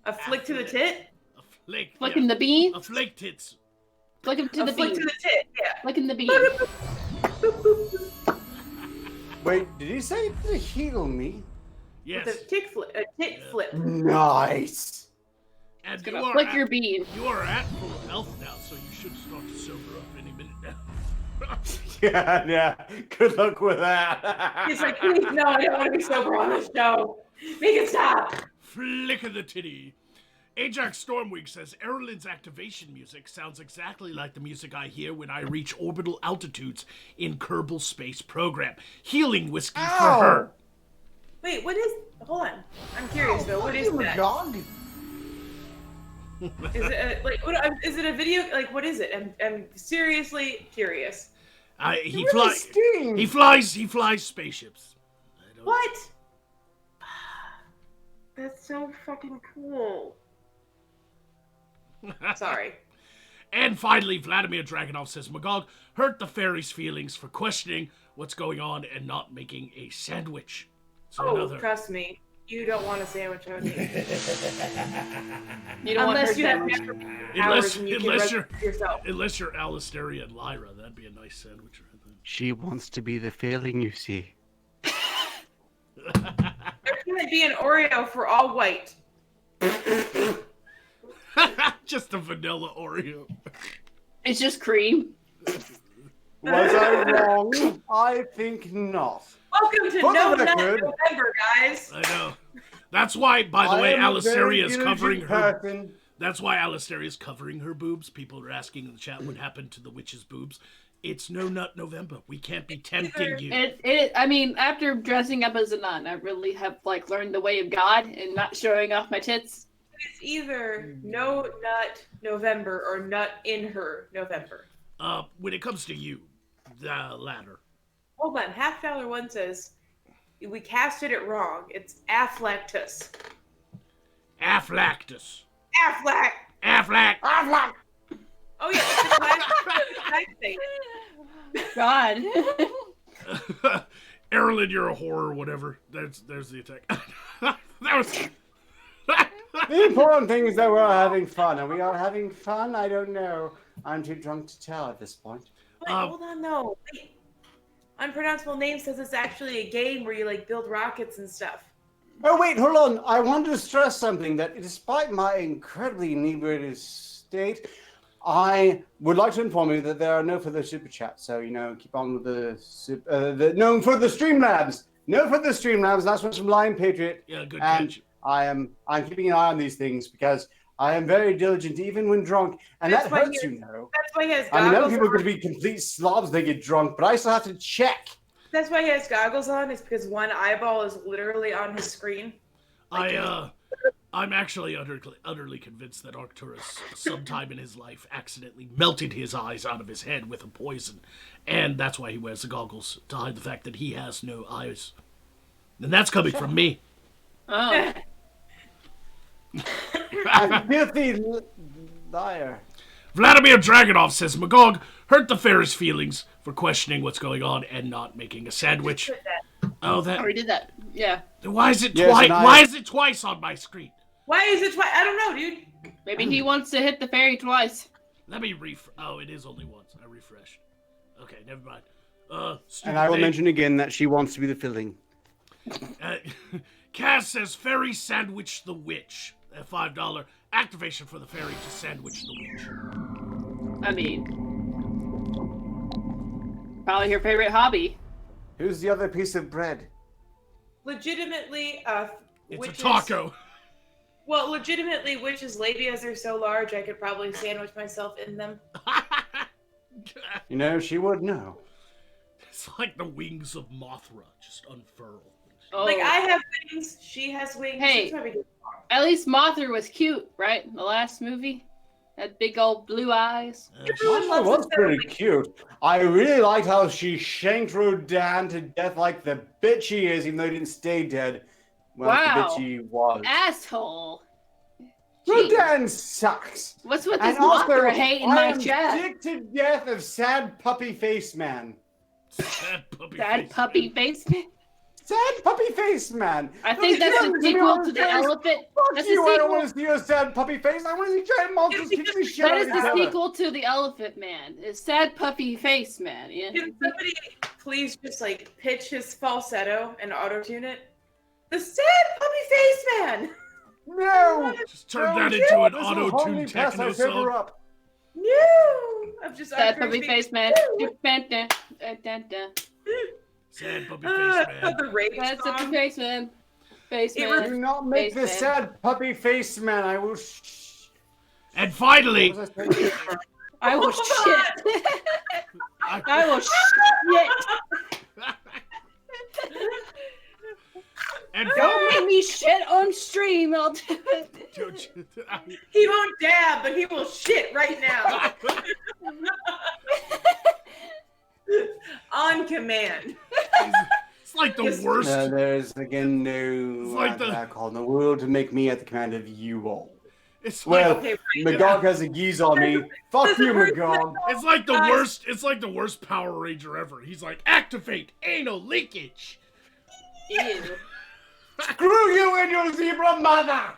A flick to the tit? Flick him the bean? Afflictits. Flick him to the bean. Flick to the tit, yeah. Flick him the bean. Wait, did he say to heal me? Yes. With a tit flip. Nice. And It's gonna flick your bean. You are at full health now, so you should start to sober up any minute now. Yeah. Good luck with that. He's like, please, no, I don't want to be sober on this show. Make it stop. Flick of the titty. Ajax Stormwing says, Erlin's activation music sounds exactly like the music I hear when I reach orbital altitudes in Kerbal Space Program. Healing whiskey for her. Wait, what is... Hold on. I'm curious, though. What is that? Is it is it a video? Like, what is it? I'm seriously curious. He flies spaceships. What? That's so fucking cool. Sorry. And finally, Vladimir Dragunov says, Magog hurt the fairy's feelings for questioning what's going on and not making a sandwich. So trust me. You don't want a sandwich, honey. You don't unless you have unless yourself. Unless you're Alisteria and Lyra, that'd be a nice sandwich, right there. She wants to be the failing, you see. There's gonna be an Oreo for all white. Just a vanilla Oreo. It's just cream. Was I wrong? I think not. Welcome to No Nut November, guys. I know. That's why, by the way, Alisteria is covering her. That's why Alisteria is covering her boobs. People are asking in the chat what happened to the witch's boobs. It's No Nut November. We can't be tempting you. I mean, after dressing up as a nun, I really have learned the way of God and not showing off my tits. It's either No Nut November or Nut in Her November. When it comes to you, the latter. Hold on. $1 says we casted it wrong. It's Afflactus. Afflactus. Afflac. Oh yeah, that's the class thing. God. Erlen, you're a whore or whatever. There's the attack. That was. The important thing is that we're all having fun. Are we all having fun? I don't know. I'm too drunk to tell at this point. Wait, hold on, though. Wait. Unpronounceable Name says it's actually a game where you build rockets and stuff. Oh, wait, hold on. I wanted to stress something that despite my incredibly inebriated state, I would like to inform you that there are no further super chats. So, keep on with no further Streamlabs. No further Streamlabs. That's what's from Lion Patriot. Yeah, good and catch. I'm keeping an eye on these things because I am very diligent, even when drunk. And That's that why hurts, That's why he has I mean, other goggles people on. could be complete slobs. They get drunk, but I still have to check. That's why he has goggles on. It's because one eyeball is literally on his screen. I'm actually utterly convinced that Arcturus, sometime in his life, accidentally melted his eyes out of his head with a poison, and that's why he wears the goggles, to hide the fact that he has no eyes. And that's coming from me. Oh. A filthy liar. Vladimir Dragonov says Magog hurt the Ferris feelings for questioning what's going on and not making a sandwich. Oh, that. I already did that. Yeah. Why is it Yes, twice? and Why is it twice on my screen? Why is it twice? I don't know, dude. Maybe he wants to hit the fairy twice. Let me Oh, it is only once. I refreshed. Okay, never mind. And I will mention again that she wants to be the filling. Kaz says fairy sandwich the witch. A $5 activation for the fairy to sandwich the witch. I mean, probably her favorite hobby. Who's the other piece of bread? Legitimately, It's witches, a taco. Well, legitimately, witches' labias are so large I could probably sandwich myself in them. She would know. It's like the wings of Mothra just unfurl. Oh. Like, I have wings, she has wings. Hey. It's probably good. At least Mothra was cute, right? In the last movie. Had big old blue eyes. Mothra was pretty cute. I really liked how she shanked Rodan to death like the bitch she is, even though he didn't stay dead. Well, Wow. the bitch he was. Asshole. Jeez. Rodan sucks. What's with And this also, Mothra hate in I my am chat? sick to death of sad puppy face man. Sad puppy Sad face. puppy face man. Sad puppy face man. I think that's the sequel to the elephant. Fuck That's you, the I don't sequel. want to see a sad puppy face. I want to see giant monsters kicking the shit That out is of each the other. sequel to the elephant man. It's sad puppy face man. Yeah. Can somebody please just, pitch his falsetto and auto-tune it? The sad puppy face man! No! Just turn No, that into an this will hold auto-tune me past techno our server song. up. No! I'm just Sad puppy face man. Sad puppy face man. The rage Sad puppy song. face man. Face It man. Do not make Face this man. sad puppy face man. I will. And finally, What was I saying? I will shit. I will shit. and Don't make me shit on stream. I'll do it. He won't dab, but he will shit right now. On command. It's like the Yes. worst. There's again no It's like the- alcohol in the world to make me at the command of you all. It's like Well, Okay, Magog has a geese on me. Fuck you, Magog. it's like the Guys. worst. It's like the worst Power Ranger ever. He's like, activate anal leakage. Ew. Screw you and your zebra mother.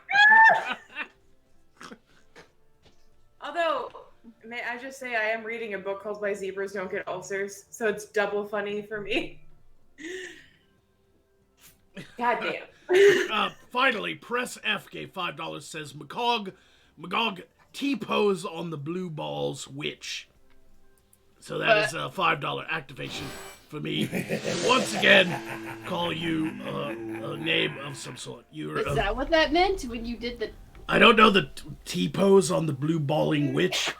Although, may I just say, I am reading a book called Why Zebras Don't Get Ulcers, so it's double funny for me. Goddamn. Finally, Press F gave $5. Says Magog T-pose on the blue balls witch. So that is a $5 activation for me. Once again, call you a name of some sort. You're. Is that what that meant when you did the I don't know the T-pose on the blue balling witch.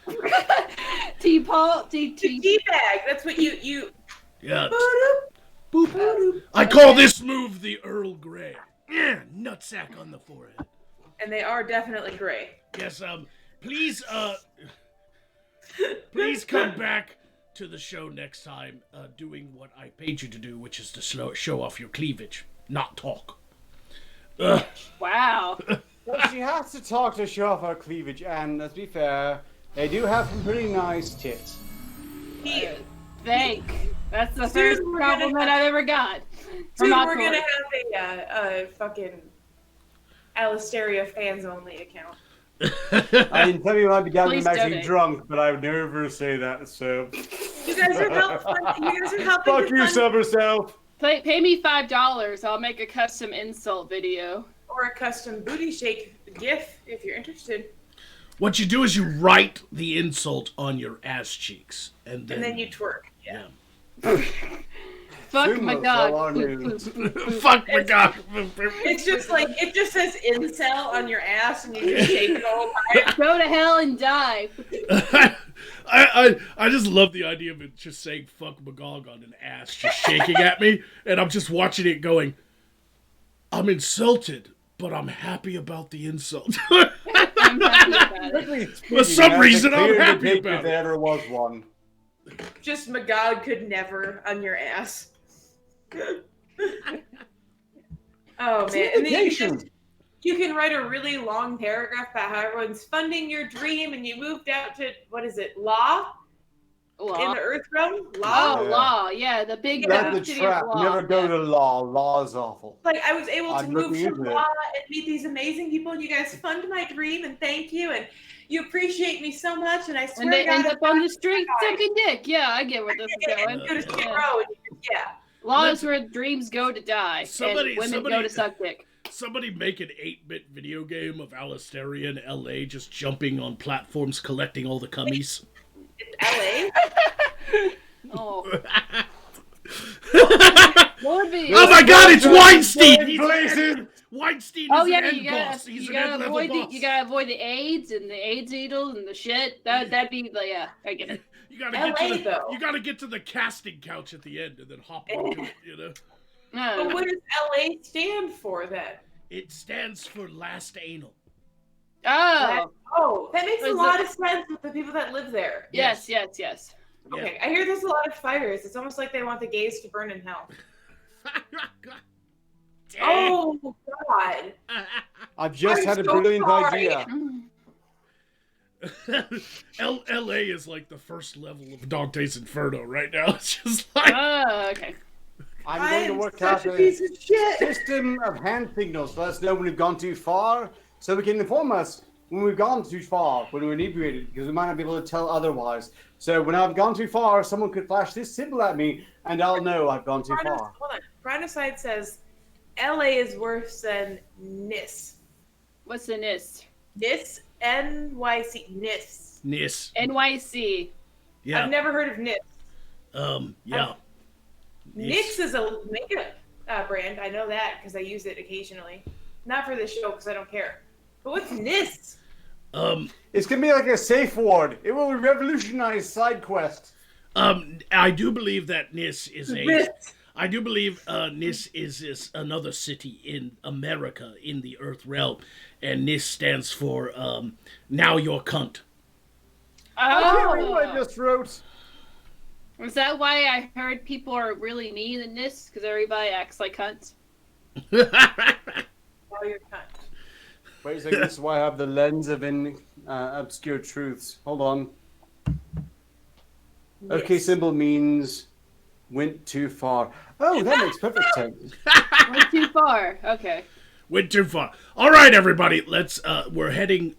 T-paw? Teabag. That's what you. Yeah. Boop. Boop. I call this move the Earl Grey. Yeah, nutsack on the forehead. And they are definitely gray. Yes, please come back to the show next time, doing what I paid you to do, which is to show off your cleavage, not talk. Wow. Well, she has to talk to show off her cleavage, and let's be fair, they do have some pretty nice tits. That's the Soon first we're gonna compliment have- I've ever got. Soon From we're gonna Aqua. have a fucking Alisteria fans only account. I didn't tell you I'd be down Please I'm actually donate. drunk, but I would never say that, so. You guys are helping. You guys are helping. Fuck to you, fund- Summer Self. Pay me $5. I'll make a custom insult video. Or a custom booty shake gif if you're interested. What you do is you write the insult on your ass cheeks, and then you twerk. Yeah. Fuck my dog. Fuck my dog. It's just like, it just says incel on your ass and you just shake it all time. Go to hell and die. I just love the idea of it just saying fuck Magog on an ass just shaking at me, and I'm just watching it going, I'm insulted, but I'm happy about the insult. I'm happy about it. For some reason, I'm happy about If there ever was one. Just Magog could never on your ass. Oh man. And then you can write a really long paragraph about how everyone's funding your dream and you moved out to, what is it, Law? In the Earth Realm? Law? Oh, Law. Yeah, the big That's the city trap. of Law. Never go to Law. Law is awful. Like, I was able to I'm move looking from into it. Law and meet these amazing people, and you guys fund my dream, and thank you, and you appreciate me so much, and I swear And they to God, end up on the street sucking dick. Yeah, I get where this is going. Go to Skid Row, and yeah. Law is where dreams go to die, and women go to suck dick. Somebody make an 8-bit video game of Alistaria in LA just jumping on platforms collecting all the cummies. LA? Oh. Oh my god, it's Weinstein! He's Weinstein is Oh yeah, an end you boss. He's an end level avoid boss. you gotta avoid the AIDS and the AIDS needles and the shit. That'd be like, yeah, I get it. You gotta get to the casting couch at the end and then hop onto it, you know? No. But what does LA stand for then? It stands for last anal. Oh. That makes a lot of sense with the people that live there. Yes. Okay, I hear there's a lot of fires. It's almost like they want the gays to burn in hell. Oh, God. I've just I'm had a so brilliant sorry. idea. LA is like the first level of Dante's Inferno right now. It's just like... okay. I'm going to work such out a a piece of shit. system of hand signals to let us know when we've gone too far, so we can inform us when we've gone too far, when we're inebriated, because we might not be able to tell otherwise. So when I've gone too far, someone could flash this symbol at me, and I'll know I've gone too far. Hold on. Chronicide says LA is worse than NIS. What's the NIST? NIS? NYC. NIS. NIS. NYC. Yeah. I've never heard of NIS. Yeah. NYX is a makeup brand. I know that because I use it occasionally. Not for the show because I don't care. But what's NIS? It's going to be like a safe word. It will revolutionize side quest. I do believe that NIS is NIS is another city in America in the Earth realm, and NIS stands for Now You're Cunt. I can't read what I just wrote. Was that why I heard people are really mean in this? Because everybody acts like cunts? Now you're cunt. Wait a second, this is why I have the lens of obscure truths. Hold on. Okay, symbol means went too far. Oh, that makes perfect sense. Went too far. Okay. Went too far. All right, everybody. Let's. We're getting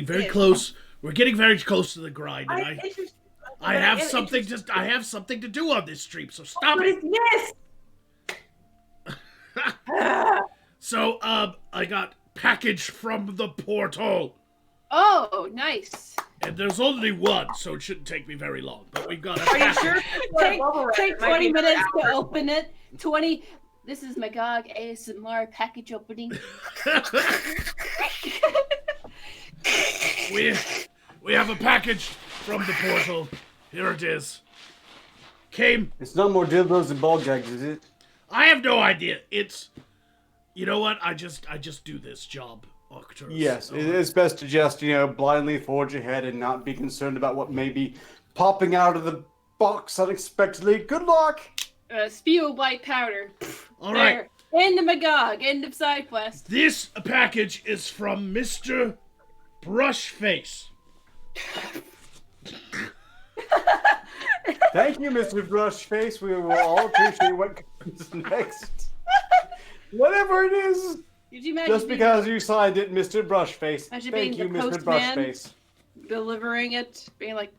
very close. We're getting very close to the grind. And I have something to do on this stream. So stop it. Yes. So I got package from the portal. Oh, nice. And there's only one, so it shouldn't take me very long. But we've got a Are you package. sure? Take 20 minutes to open it. 20. This is Magog ASMR package opening. We have a package from the portal. Here it is. It's not more dildos and ball gags, is it? I have no idea. It's. You know what? I just do this job, Arcturus. Yes, it's best to just, blindly forge ahead and not be concerned about what may be popping out of the box unexpectedly. Good luck! Spew of white powder. All right. End of Magog. End of side quest. This package is from Mr. Brushface. Thank you, Mr. Brushface. We will all appreciate what comes next. Whatever it is. Could you imagine Just because you signed it, Mr. Brushface. Imagine Thank being you, the Mr. postman. Brushface. Delivering it, being like,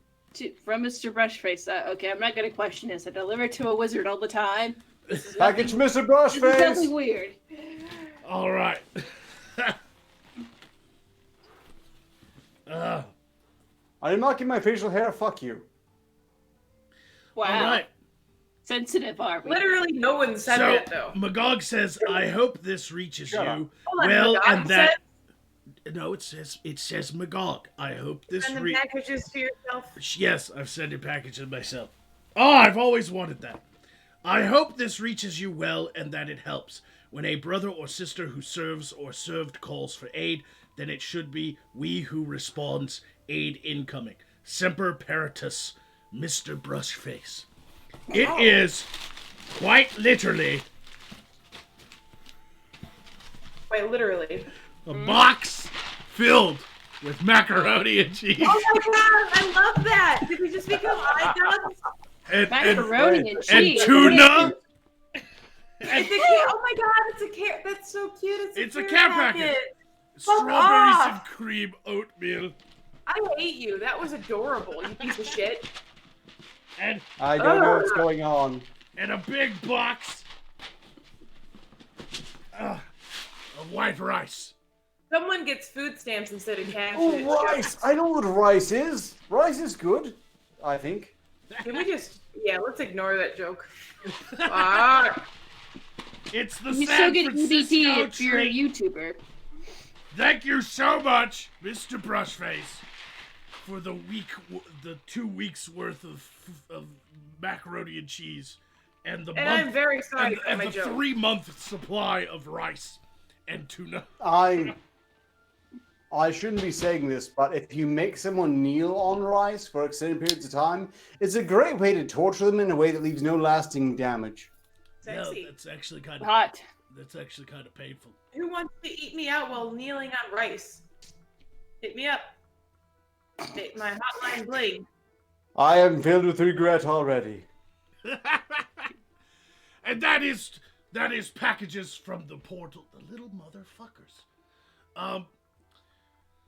from Mr. Brushface. Okay, I'm not gonna question this. I deliver to a wizard all the time. Package, Mr. This is Brushface. definitely weird. All right. I'm not getting my facial hair. Fuck you. Wow. All right. Sensitive, are we? Literally, no one said So that though. Magog says, "I hope this reaches Shut you up. Hold on, well, Magog and that." No, it says Magog. I hope this Send the packages to yourself. Yes, I've sent a package to myself. Oh, I've always wanted that. I hope this reaches you well and that it helps. When a brother or sister who serves or served calls for aid, then it should be we who responds, aid incoming. Semper Paratus, Mr. Brushface. It is quite literally Wait, literally. a box filled with macaroni and cheese. Oh my god, I love that! Did we just become icons? And, Macaroni and and cheese. tuna. It's a care. Oh my god, it's a care. That's so cute. It's a care care packet. Fuck Strawberries off. and cream oatmeal. I hate you. That was adorable, you piece of shit. And I don't know what's going on. a big box of white rice. Someone gets food stamps instead of cash. Oh, rice! I know what rice is. Rice is good, I think. Can we just... Yeah, let's ignore that joke. Fuck. It's the You San still get Francisco EBT if you're a treat. YouTuber. Thank you so much, Mr. Brushface, for the 2 weeks worth of macaroni and cheese, and the And I'm very sorry for and my the joke. 3-month supply of rice and tuna. I shouldn't be saying this, but if you make someone kneel on rice for extended periods of time, it's a great way to torture them in a way that leaves no lasting damage. Sexy. Yeah, that's actually kind of Hot. painful. Who wants to eat me out while kneeling on rice? Hit me up. Hit my hotline bling. I am filled with regret already. And that is packages from the portal. The little motherfuckers.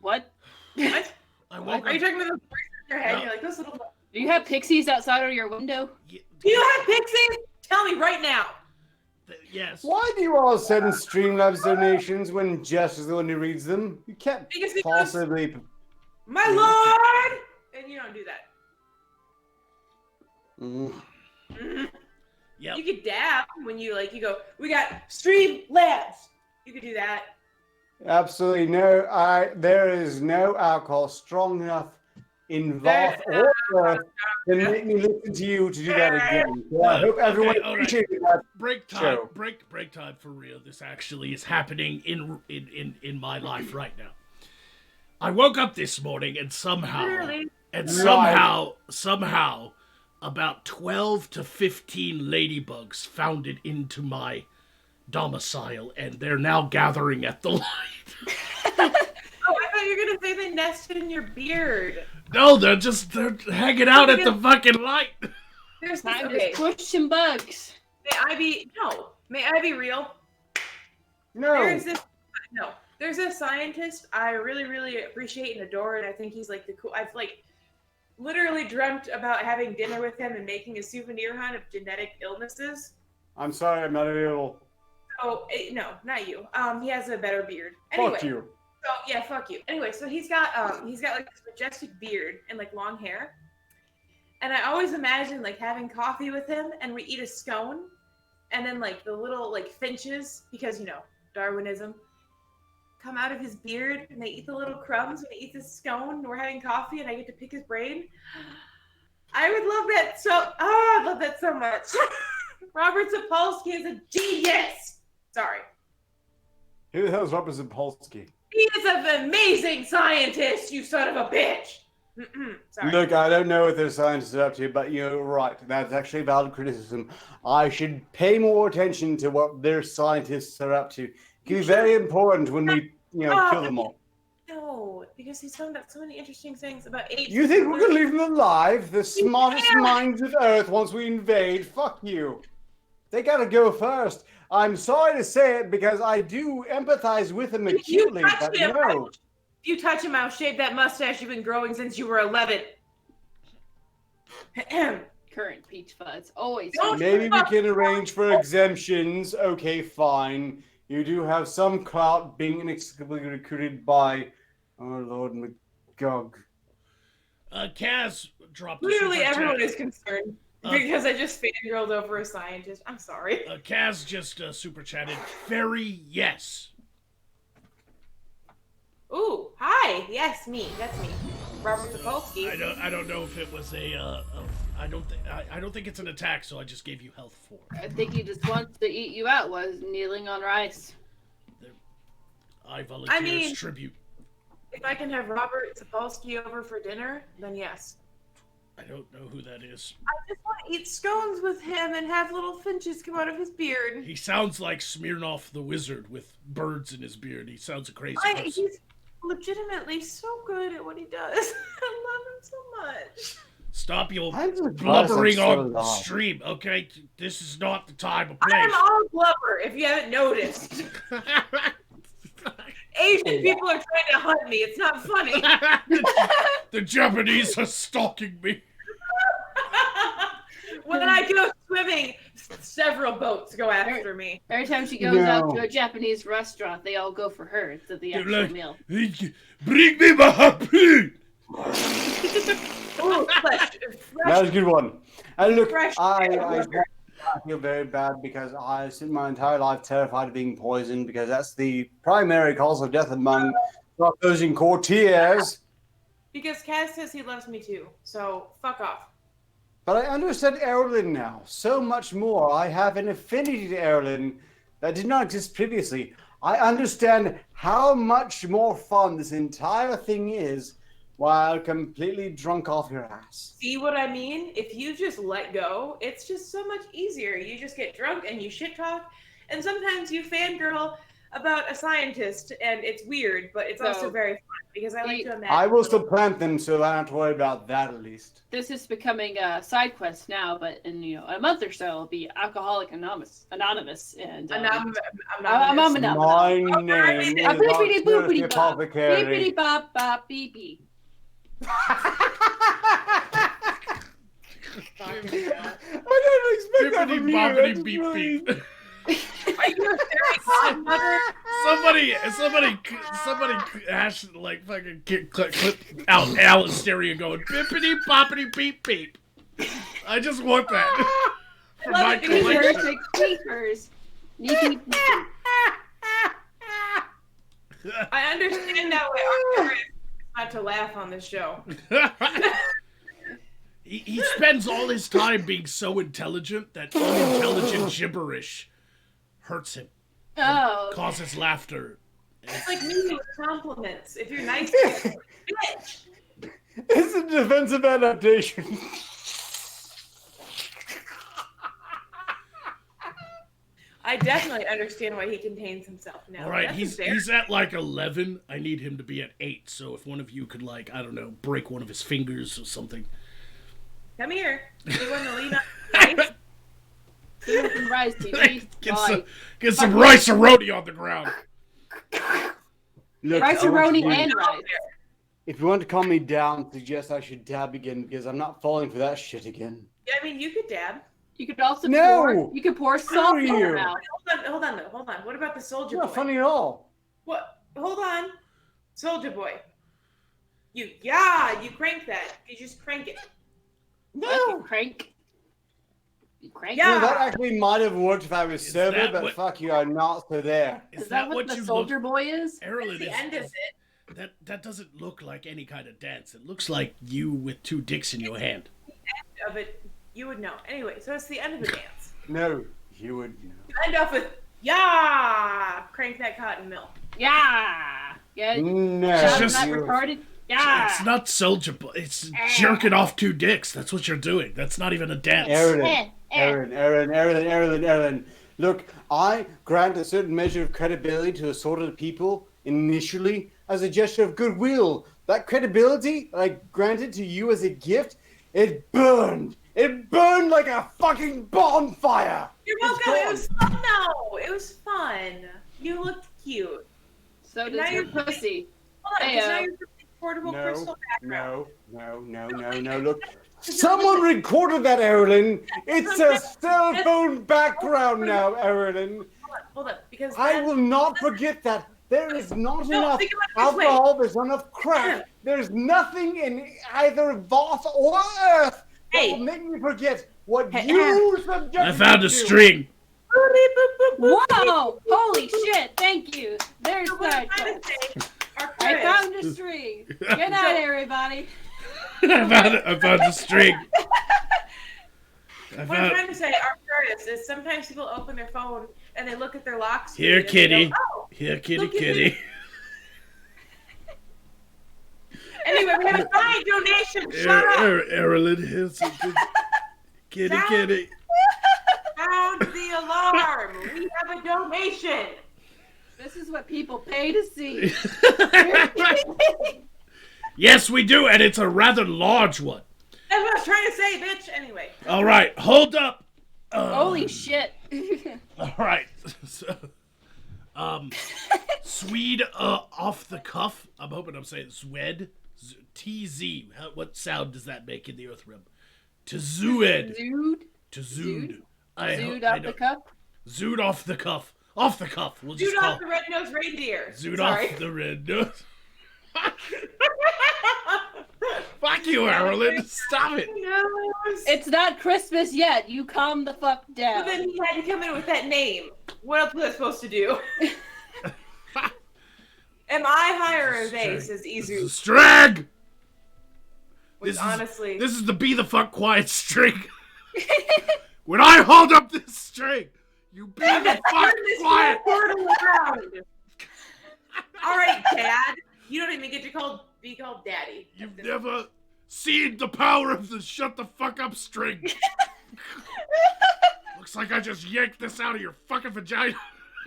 What? What? I woke Are you up. talking about the voice in your head? No. You're like, this little... Do you have pixies outside of your window? Do you have pixies? Tell me right now. Yes. Why do you all send Streamlabs donations when Jess is the one who reads them? You can't Because he possibly... My lord! And you don't do that. Yep. You could dab when you go, we got Stream Labs. You could do that. Absolutely no. There is no alcohol strong enough in Voth or Earth to make me listen to you to do that again. So I hope everyone Okay, all right. appreciated that. Break time. Show. Break time for real. This actually is happening in my life right now. I woke up this morning and somehow about 12 to 15 ladybugs founded into my domicile, and they're now gathering at the light. Oh, I thought you were going to say they nested in your beard. No, they're hanging out at the fucking light. There's this, Time okay. to push some bugs. May I be real? No. There's a scientist I really, really appreciate and adore, and I think he's like I've literally dreamt about having dinner with him and making a souvenir hunt of genetic illnesses. I'm sorry, I'm not available. Oh, no, not you. He has a better beard. Anyway, Fuck you. So yeah, fuck you. Anyway, so he's got like this majestic beard and like long hair. And I always imagine like having coffee with him and we eat a scone and then like the little like finches, because Darwinism, come out of his beard and they eat the little crumbs and he eats his scone and we're having coffee and I get to pick his brain. I would love that I love that so much. Robert Sapolsky is a genius. Sorry. Who the hell is Robert Zapolsky? He is an amazing scientist, you son of a bitch. Sorry. Look, I don't know what their scientists are up to, but you're right. That's actually valid criticism. I should pay more attention to what their scientists are up to. It can be very important when we, kill them all. No, because he's found out so many interesting things about apes. You think we're going to leave them alive? The smartest minds of Earth once we invade? Fuck you. They got to go first. I'm sorry to say it because I do empathize with them acutely, but no. If you touch him, I'll shave that mustache you've been growing since you were 11. current peach fuzz. Always. Don't- Maybe we can arrange for exemptions. Okay, fine. You do have some clout being inexplicably recruited by our Lord McGug. Kaz dropped a Literally super everyone chat. is concerned because I just fangirled over a scientist. I'm sorry. Kaz just super chatted. Very yes. Ooh, hi. Yes, me. That's me. Robert Sapolsky. I don't know if it was I don't think it's an attack, so I just gave you health 4. I think he just wants to eat you out. Was kneeling on rice. I volunteer as tribute. If I can have Robert Sapolsky over for dinner, then yes. I don't know who that is. I just want to eat scones with him and have little finches come out of his beard. He sounds like Smirnoff the Wizard with birds in his beard. He sounds a crazy person. He's legitimately so good at what he does. I love him so much. Stop your I'm surprised blubbering I'm so on loud. stream, okay? This is not the time or I place. am all blubber, if you haven't noticed. Asian people are trying to hunt me. It's not funny. The Japanese are stalking me. When I go swimming, several boats go after me. Every time she goes out to a Japanese restaurant, they all go for her instead of the They're actual like, meal. bring me my harpoon! Ooh, fresh. That was a good one. And look, Fresh I feel very bad because I spent my entire life terrified of being poisoned because that's the primary cause of death among Caucasian courtiers. Because Kaz says he loves me too, so fuck off. But I understand Erlen now so much more. I have an affinity to Erlen that did not exist previously. I understand how much more fun this entire thing is while completely drunk off your ass. See what I mean? If you just let go, it's just so much easier. You just get drunk and you shit talk, and sometimes you fangirl about a scientist, and it's weird, but it's also very fun because I like to imagine. I will supplant them so I don't have to worry about that at least. This is becoming a side quest now, but in a month or so, it'll be Alcoholic Anonymous, and Anonymous. My name is Beepity boopity the bop. Apothecary. Beepity bop bop beep beep. I didn't expect that Bippity from you. boppity That's beep really- beep. Are you a fairy godmother? Somebody hash like fucking clip out Alan stereo going bippity boppity beep beep. I just want that for my collection. Perfect keepers. Beep beep beep. I understand now why Arthur is not to laugh on this show. He spends all his time being so intelligent that unintelligent gibberish hurts him, Oh. causes laughter. It's like me with compliments. If you're nice, bitch. It's a defensive adaptation. I definitely understand why he contains himself now. All right, That's he's at like 11. I need him to be at 8. So if one of you could, like, I don't know, break one of his fingers or something. Come here. You want to lean on rice? Some rice, TV. Get some rice-a-roni on the ground. Look, Rice-a-roni I want and you- rice. If you want to calm me down, suggest I should dab again because I'm not falling for that shit again. Yeah, I mean, you could dab. You could also No! pour salt in you? your mouth. Hold on, though. Hold on. What about the soldier It's boy? not funny at all. What? Hold on. Soldier boy. You crank that. You just crank it. No. Crank. You crank. Yeah. No, that actually might have worked if I was sober, that but what- fuck you, I'm not so there. Is that what the you soldier look? boy is? Erlen, The end of it. that doesn't look like any kind of dance. It looks like you with 2 dicks in your hand. Of it, you would know. Anyway, so it's the end of the dance. No, you would know. You end off with crank that cotton mill. Yeah. Yeah. No. It's Child just- not retarded. Yeah. It's not soldier boy. It's jerking off 2 dicks. That's what you're doing. That's not even a dance. Aaron. Look, I grant a certain measure of credibility to assorted people initially as a gesture of goodwill. That credibility I granted to you as a gift, it burned. It burned like a fucking bonfire. You're It's welcome. It gone. was fun, though. It was fun. You looked cute. So Now does your you're- pussy. Hold on, 'cause now Heyo. you're portable crystal background. No. Look, someone recorded that, Erilyn. It's a cell phone background now, Erilyn. Hold up, because I will not forget that. There is not enough think about it this way. alcohol, there's not enough crack, there's nothing in either Voth or Earth that will make me forget what you subjected I found me a to. string. Whoa! Holy shit! Thank you. There's So what I'm side trying quest. to say, our I Chris, found a string. Good night, everybody. I found a string. what I'm trying to say, our Chris, is sometimes people open their phone and they look at their lock screen. Here, and they kitty. go, oh. Here, kitty, Look at kitty. Anyway, we have a side donation. Shut up. Erilyn, here's a good kitty, Sound- kitty. Sound the alarm. We have a donation. This is what people pay to see. Yes, we do, and it's a rather large one. That's what I was trying to say, bitch. Anyway. All right, hold up. Holy shit. All right. So, Swede, off the cuff. I'm hoping I'm saying Swed. TZ. What sound does that make in the Earth Rim? To Zood. Zood? To Zood. Zood off the cuff? Zood off the cuff. Off the cuff. We'll just Zoot call off the red-nosed reindeer. Zood Sorry. off the red nose. Fuck you, Erilyn. Stop it. Nose. It's not Christmas yet. You calm the fuck down. But then he had to come in with that name. What else was I supposed to do? Am I higher or they? Says This Izu. is Strag. Which honestly, This is the be the fuck quiet string. When I hold up this string, you be the fuck quiet. portal around. All right, Dad. You don't even get to be called Daddy. You've never seen the power of the shut the fuck up string. Looks like I just yanked this out of your fucking vagina.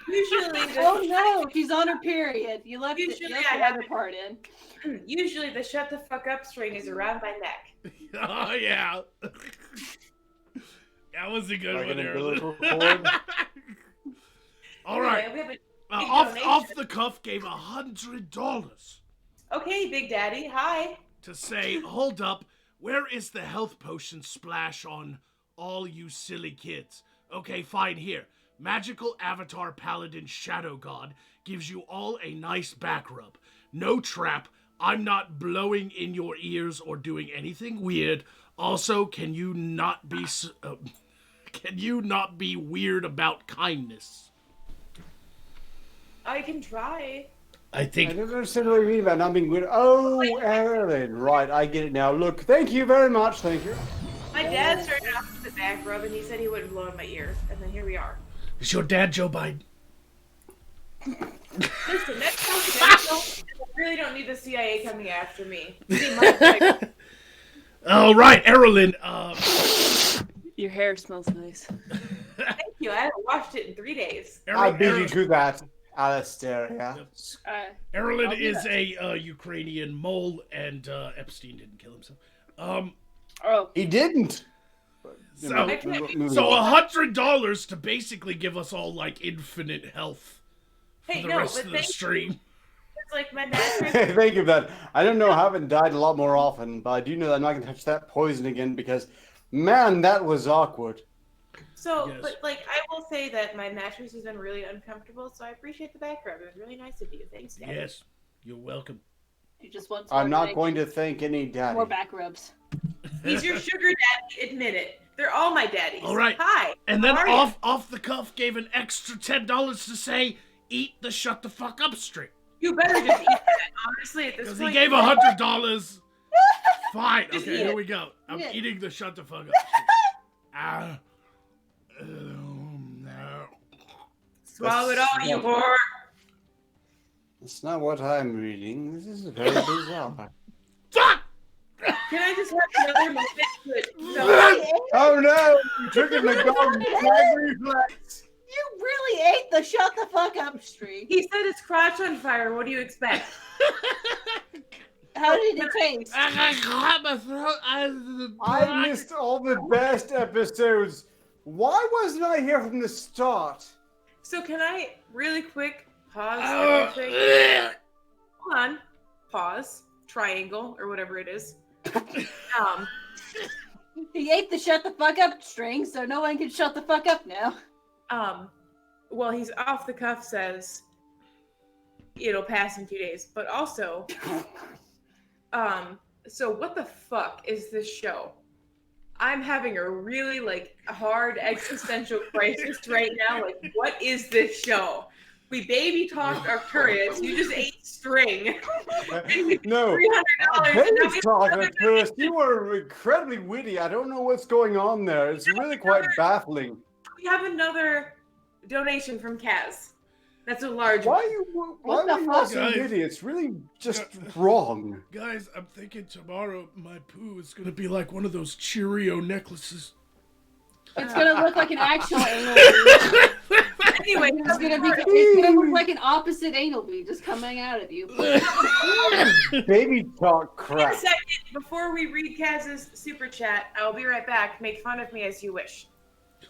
Usually, Oh no, she's on her period. You left Usually the I have other it. part in. Usually the shut the fuck up string is around my neck. Oh yeah. That was a good Like one, an Erilyn. umbilical cord? All right. Anyway, we have a big Off donation. the cuff gave $100 Okay, Big Daddy. Hi. to say, hold up, where is the health potion splash on all you silly kids? Okay, fine, here. Magical Avatar Paladin Shadow God gives you all a nice back rub. No trap. I'm not blowing in your ears or doing anything weird. Also, can you not be weird about kindness? I can try. I I think don't understand what you mean about not being weird. Oh, Erilyn. Right, I get it now. Look, thank you very much. Thank you. My dad started off with the back rub and he said he wouldn't blow in my ear. And then here we are. is your dad Joe Biden? Listen, that's confidential. I really don't need the CIA coming after me. See, my- All right, Erilyn. Your hair smells nice. Thank you. I haven't washed it in 3 days. I beat you to that, Alistair. Yeah. Erilyn is a Ukrainian mole, and Epstein didn't kill himself. He didn't. So Moving so on. $100 to basically give us all like infinite health for Hey, the no, rest but of the thank stream. It's like my mattress. Thank you for that. I don't know, I haven't died a lot more often, but I do know that I'm not going to touch that poison again because, man, that was awkward. So, Yes. but like, I will say that my mattress has been really uncomfortable, so I appreciate the back rub. It was really nice of you. Thanks, Dad. Yes, you're welcome. You just want I'm not going to thank any daddy. more back rubs. He's your sugar daddy. Admit it. They're all my daddies. All right. Hi. And then how are ya? off the cuff gave an extra $10 to say, eat the shut the fuck up string. You better just eat that. Honestly, at this Because he point. gave $100. Fine. Just Okay, eat here it. we go. I'm Eat it. eating the shut the fuck up string. No. Swallow it all, you whore. That's not what I'm reading. This is very bizarre. Fuck! Can I just have another moment to Oh no! You triggered my dog gag reflex. You really ate the shut the fuck up string. He set his crotch on fire. What do you expect? How did it taste? I caught my throat. I missed all the best episodes. Why wasn't I here from the start? So can I really quick pause Oh, everything? Hold on. Pause. triangle or whatever it is. He ate the shut the fuck up string, so no one can shut the fuck up now. Well, he's off the cuff says it'll pass in 2 days, but also, so what the fuck is this show? I'm having a really hard existential crisis right now. Like, what is this show? We baby talked Arcturus. You just ate string. No, $300. baby talk Arcturus. You were incredibly witty. I don't know what's going on there. It's really quite baffling. We have another donation from Kaz. That's a large Why one. are you not so Guys. witty? It's really just wrong. Guys, I'm thinking tomorrow my poo is gonna be like one of those Cheerio necklaces. It's gonna look like an actual anal bead. Anyway, It's gonna look like an opposite anal bead just coming out of you. Baby talk in a crap. second, before we read Kaz's super chat, I'll be right back. Make fun of me as you wish.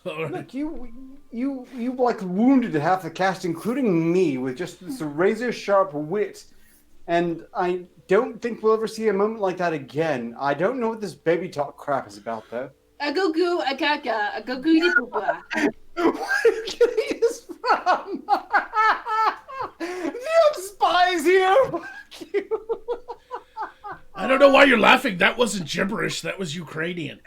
All right. Look, you like wounded half the cast, including me, with just this razor sharp wit, and I don't think we'll ever see a moment like that again. I don't know what this baby talk crap is about, though. A goo goo, a gaga, a goo goo de poopa. Where are you getting this from? Do you have spies here? Fuck you. I don't know why you're laughing. That wasn't gibberish. That was Ukrainian.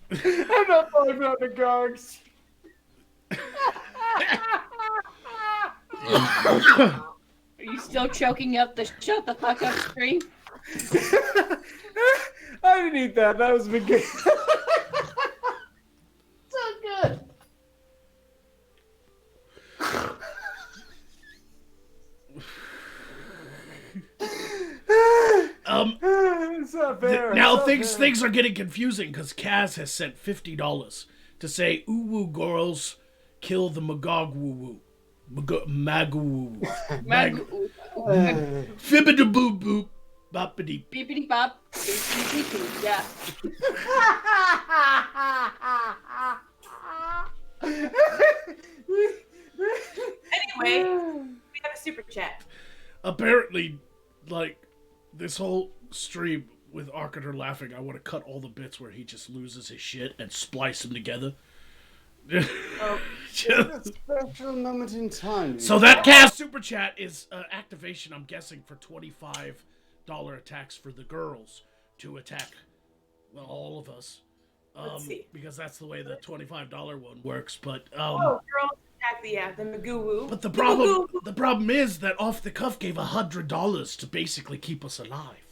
I'm not talking about the gogs. Are you still choking up the shut the fuck up string? I didn't eat that. That was good. So good. It's not fair. Now It's not fair. things are getting confusing because Kaz has sent $50 to say "Ooh woo girls kill the Magog woo woo." Mag woo. Mag. Fibbida boo boop. Boppity. Beepity bop. Beepity beep. Yeah. Anyway, we have a super chat. Apparently, like, this whole stream with Arcater laughing, I want to cut all the bits where he just loses his shit and splice them together. It's a special moment in time. So that Kaz super chat is activation, I'm guessing, for $25 attacks for the girls to attack, well, all of us. Let's see. Because that's the way the $25 one works. But Girls attack the Magoo woo. but the problem is that Off the Cuff gave $100 to basically keep us alive.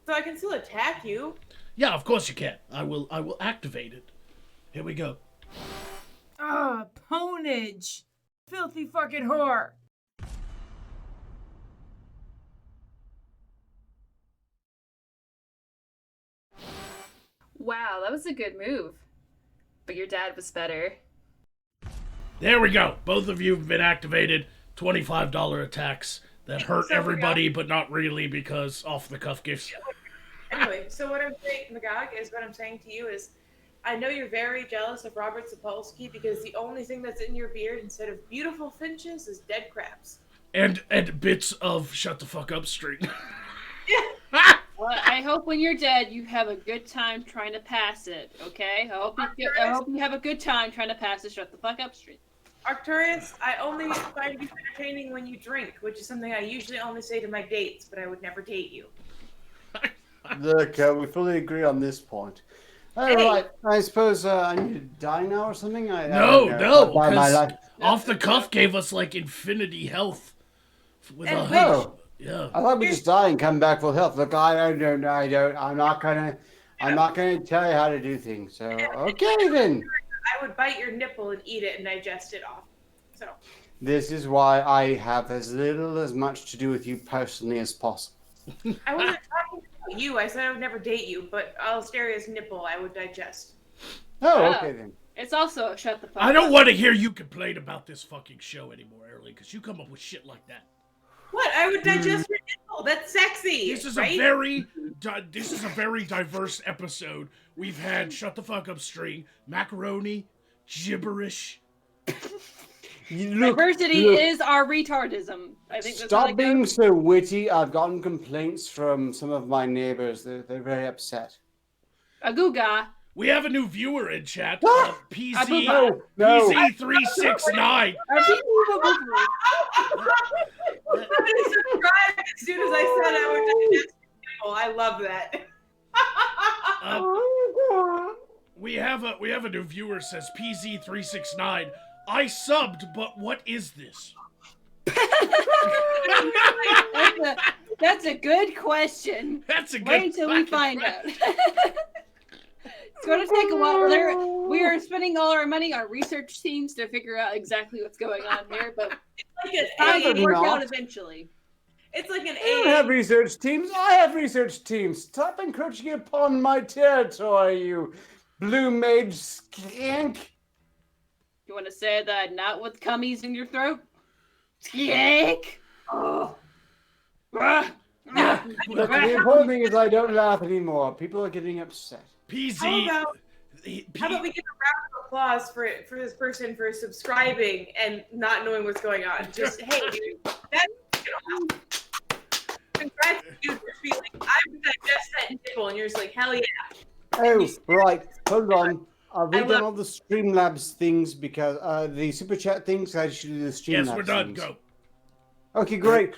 So I can still attack you. Yeah, of course you can. I will activate it. Here we go. Ah, ponage. Filthy fucking whore. Wow, that was a good move. But your dad was better. There we go. Both of you have been activated. $25 attacks that hurt So everybody, but not really because Off the Cuff gifts. Anyway, so what I'm saying, Magog, is what I'm saying to you is, I know you're very jealous of Robert Sapolsky because the only thing that's in your beard instead of beautiful finches is dead crabs. And bits of Shut the Fuck Up Street. Well, I hope when you're dead, you have a good time trying to pass it, okay? I hope you have a good time trying to pass it. Shut the fuck up, street. Arcturus, I only find you entertaining when you drink, which is something I usually only say to my dates, but I would never date you. Look, we fully agree on this point. All right, I suppose I need to die now or something? No, By my because life. Off the Cuff gave us like infinity health. With And a wait. hundred. Yeah. I thought we just die and come back full health. Look, I don't. I'm not gonna tell you how to do things. So okay then. I would bite your nipple and eat it and digest it off. So This is why I have as little as much to do with you personally as possible. I wasn't talking about you. I said I would never date you, but Alsteria's nipple I would digest. Oh, okay then. It's also shut the fuck up. I don't want to hear you complain about this fucking show anymore, Early, because you come up with shit like that. What? I would digest your nipple. That's sexy. This is right? a very diverse episode. We've had Shut the Fuck Up String, macaroni, gibberish, Diversity look. is our retardism. I think that's how Stop it being goes. so witty. I've gotten complaints from some of my neighbors. They're very upset. Agooga. We have a new viewer in chat. PZ No. PZ369. Are people Somebody subscribed as soon as I said I would digest people. I love that. We have a new viewer, says PZ369. I subbed, but what is this? That's a good question. That's a good Wait until we fucking find out. question. It's going to take a while. We are spending all our money on research teams to figure out exactly what's going on here, but Like an it will work not. out eventually. It's like an I don't have research teams. I have research teams. Stop encroaching upon my territory, you blue mage skank. You want to say that not with cummies in your throat? Skank! Oh. Look, the important thing is I don't laugh anymore. People are getting upset. PZ. How about we get a round of applause for this person for subscribing and not knowing what's going on? Just hey, dude, congrats, dude, for feeling. I would digest that nipple, and you're just like, hell yeah. Oh, right. Hold on. Have we done all the Streamlabs things because the super chat things? I should do the Streamlabs. Yes, we're done. things. Go. Okay, great.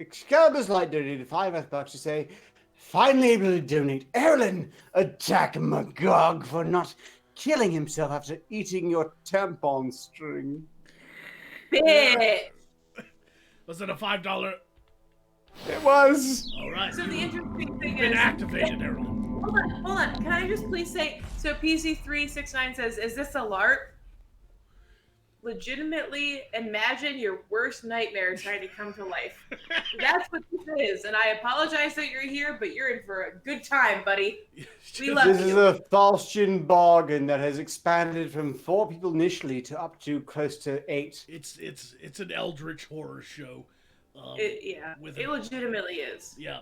Excalibur's like donated $5 to say, finally able to donate. Erlen, attack Magog for not killing himself after eating your tampon string. Bitch. Was it a $5? It was. All right. So the interesting thing Been is, activated, Erlen. hold on. Can I just please say? So PC369 says, "Is this a LARP?" Legitimately, imagine your worst nightmare trying to come to life. That's what this is, and I apologize that you're here, but you're in for a good time, buddy. We love This you. is a Falchian bargain that has expanded from 4 people initially to up to close to 8. It's an eldritch horror show. It legitimately is. Yeah.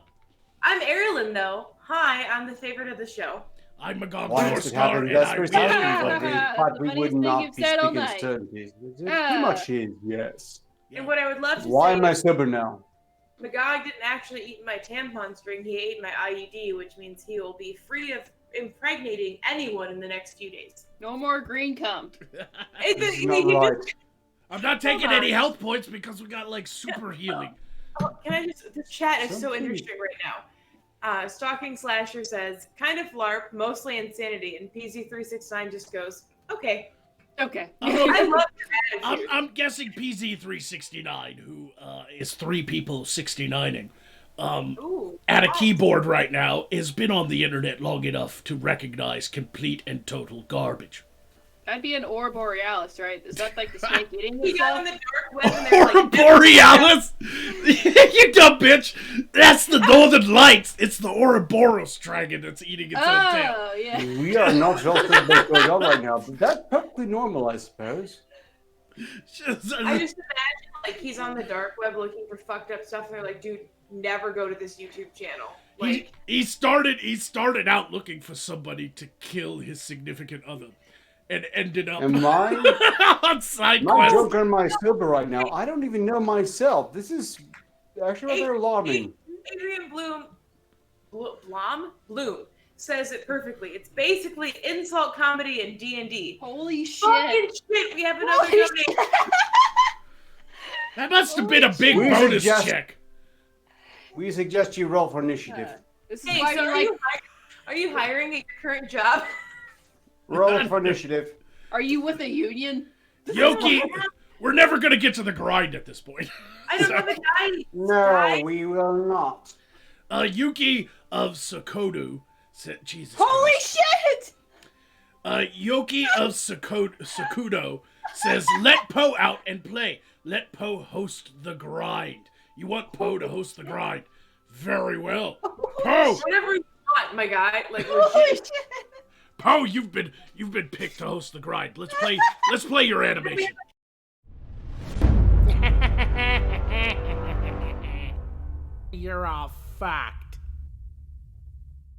I'm Erilyn, though. Hi, I'm the favorite of the show. I'm Magog Why Star, is it happening? and That's I precisely really what That's but the we funniest would thing not you've be said all speaking night. certainties. It Ah. pretty much is, yes. And what I would love to Why say am I is sober now? Magog didn't actually eat my tampon string. He ate my IUD, which means he will be free of impregnating anyone in the next few days. No more green cum. This is not right. I'm not taking Hold on. any health points because we got like super healing. Can I just? This chat is so Something- interesting right now. Stalking Slasher says, kind of LARP, mostly insanity, and PZ369 just goes, okay. Okay. I love your attitude. I'm guessing PZ369, who is 3 people 69ing, Ooh. at a keyboard right now, has been on the internet long enough to recognize complete and total garbage. That'd be an Aurora Borealis, right? Is that like the snake eating He got on itself? the dark web and they're Aurora like, Borealis? You dumb bitch! That's the Northern Lights! It's the Ouroboros dragon that's eating its own tail. Oh, yeah. We are not sure what's going on right now, but that's perfectly normal, I suppose. I just imagine like he's on the dark web looking for fucked up stuff, and they're like, dude, never go to this YouTube channel. Like, he started out looking for somebody to kill his significant other, and ended up Am I? on side My quest. joke on my sober right now. I don't even know myself. This is actually rather alarming. Adrian Bloom says it perfectly. It's basically insult comedy and D&D. Holy Fucking shit. shit! We have another Holy donation. That must have been a big We bonus suggest- check. We suggest you roll for initiative. This is Hey, why so you're are you hiring at your current job? Roll for initiative. are you with a union? Yoki, we're never gonna get to the grind at this point. I don't have a die. No, we will not. Yuki of Sokodu said, Jesus Holy Christ. shit! Yoki of Sakudo says, let Poe out and play. Let Poe host the grind. You want Poe to host the grind. Very well. Poe! Whatever you want, my guy. Like, Holy legit. shit! Poe, you've been picked to host the grind. Let's play your animation. You're all fucked.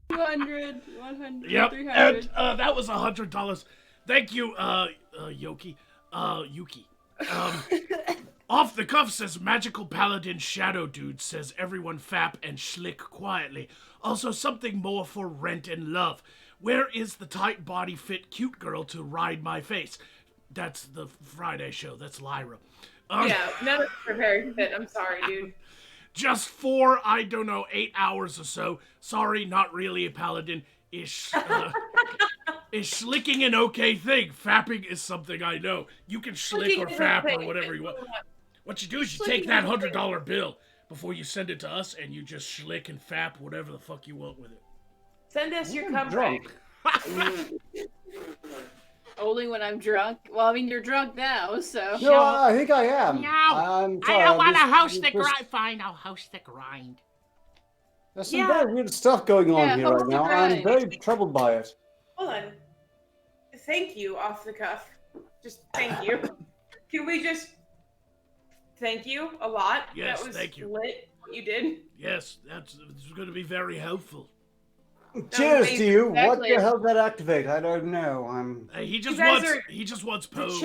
200, 100, Yep. 300. And that was $100. Thank you, Yuki. Off the cuff says magical paladin shadow dude says everyone fap and schlick quietly. Also something more for rent and love. Where is the tight body fit cute girl to ride my face? That's the Friday show. That's Lyra. Yeah, none of us are very fit. I'm sorry, dude. Just for, 8 hours or so. Sorry, not really a paladin. Is schlicking an okay thing? Fapping is something I know. You can schlick or fap or whatever you want. What you do is you take that $100 bill before you send it to us, and you just schlick and fap whatever the fuck you want with it. Send us your cum drunk. Only when I'm drunk. Well, I mean, you're drunk now, so. No, I think I am. No, I'm sorry, I don't want to just- host the just- grind. Fine, I'll host the grind. There's some very weird stuff going on here right now. I'm very troubled by it. Hold on. Thank you, off the cuff. Just thank you. Can we just thank you a lot? Yes, that was thank you. Lit, what you did. Yes, it's going to be very helpful. Cheers to you. What Exactly. the hell did that activate? I don't know. Hey, he guys just wants The Poe.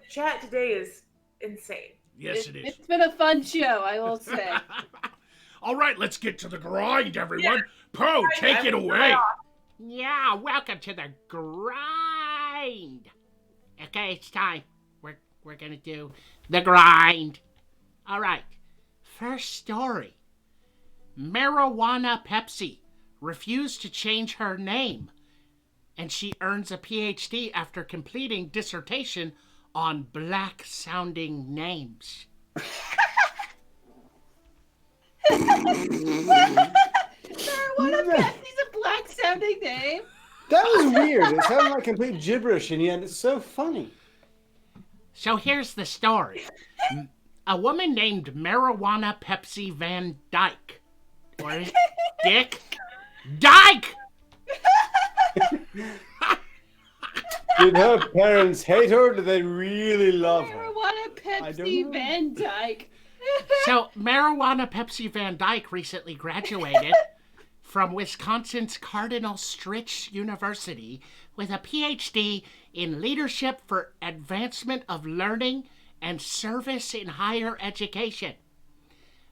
chat today is insane. Yes, it is. It's been a fun show, I will say. All right, let's get to the grind, everyone. Poe, take it I'm away. Yeah, welcome to the grind. Okay, it's time. We're gonna do the grind. All right. First story. Marijuana Pepsi refused to change her name, and she earns a PhD after completing dissertation on black-sounding names. Marijuana Pepsi's a black sounding name. That was weird. It sounded like complete gibberish, and yet it's so funny. So here's the story. A woman named Marijuana Pepsi Van Dyke. Or Dick? Dyke! Did her parents hate her, or did they really love her? Marijuana I don't Pepsi know. Van Dyke. So, Marijuana Pepsi Van Dyke recently graduated from Wisconsin's Cardinal Stritch University with a PhD in Leadership for Advancement of Learning and Service in Higher Education.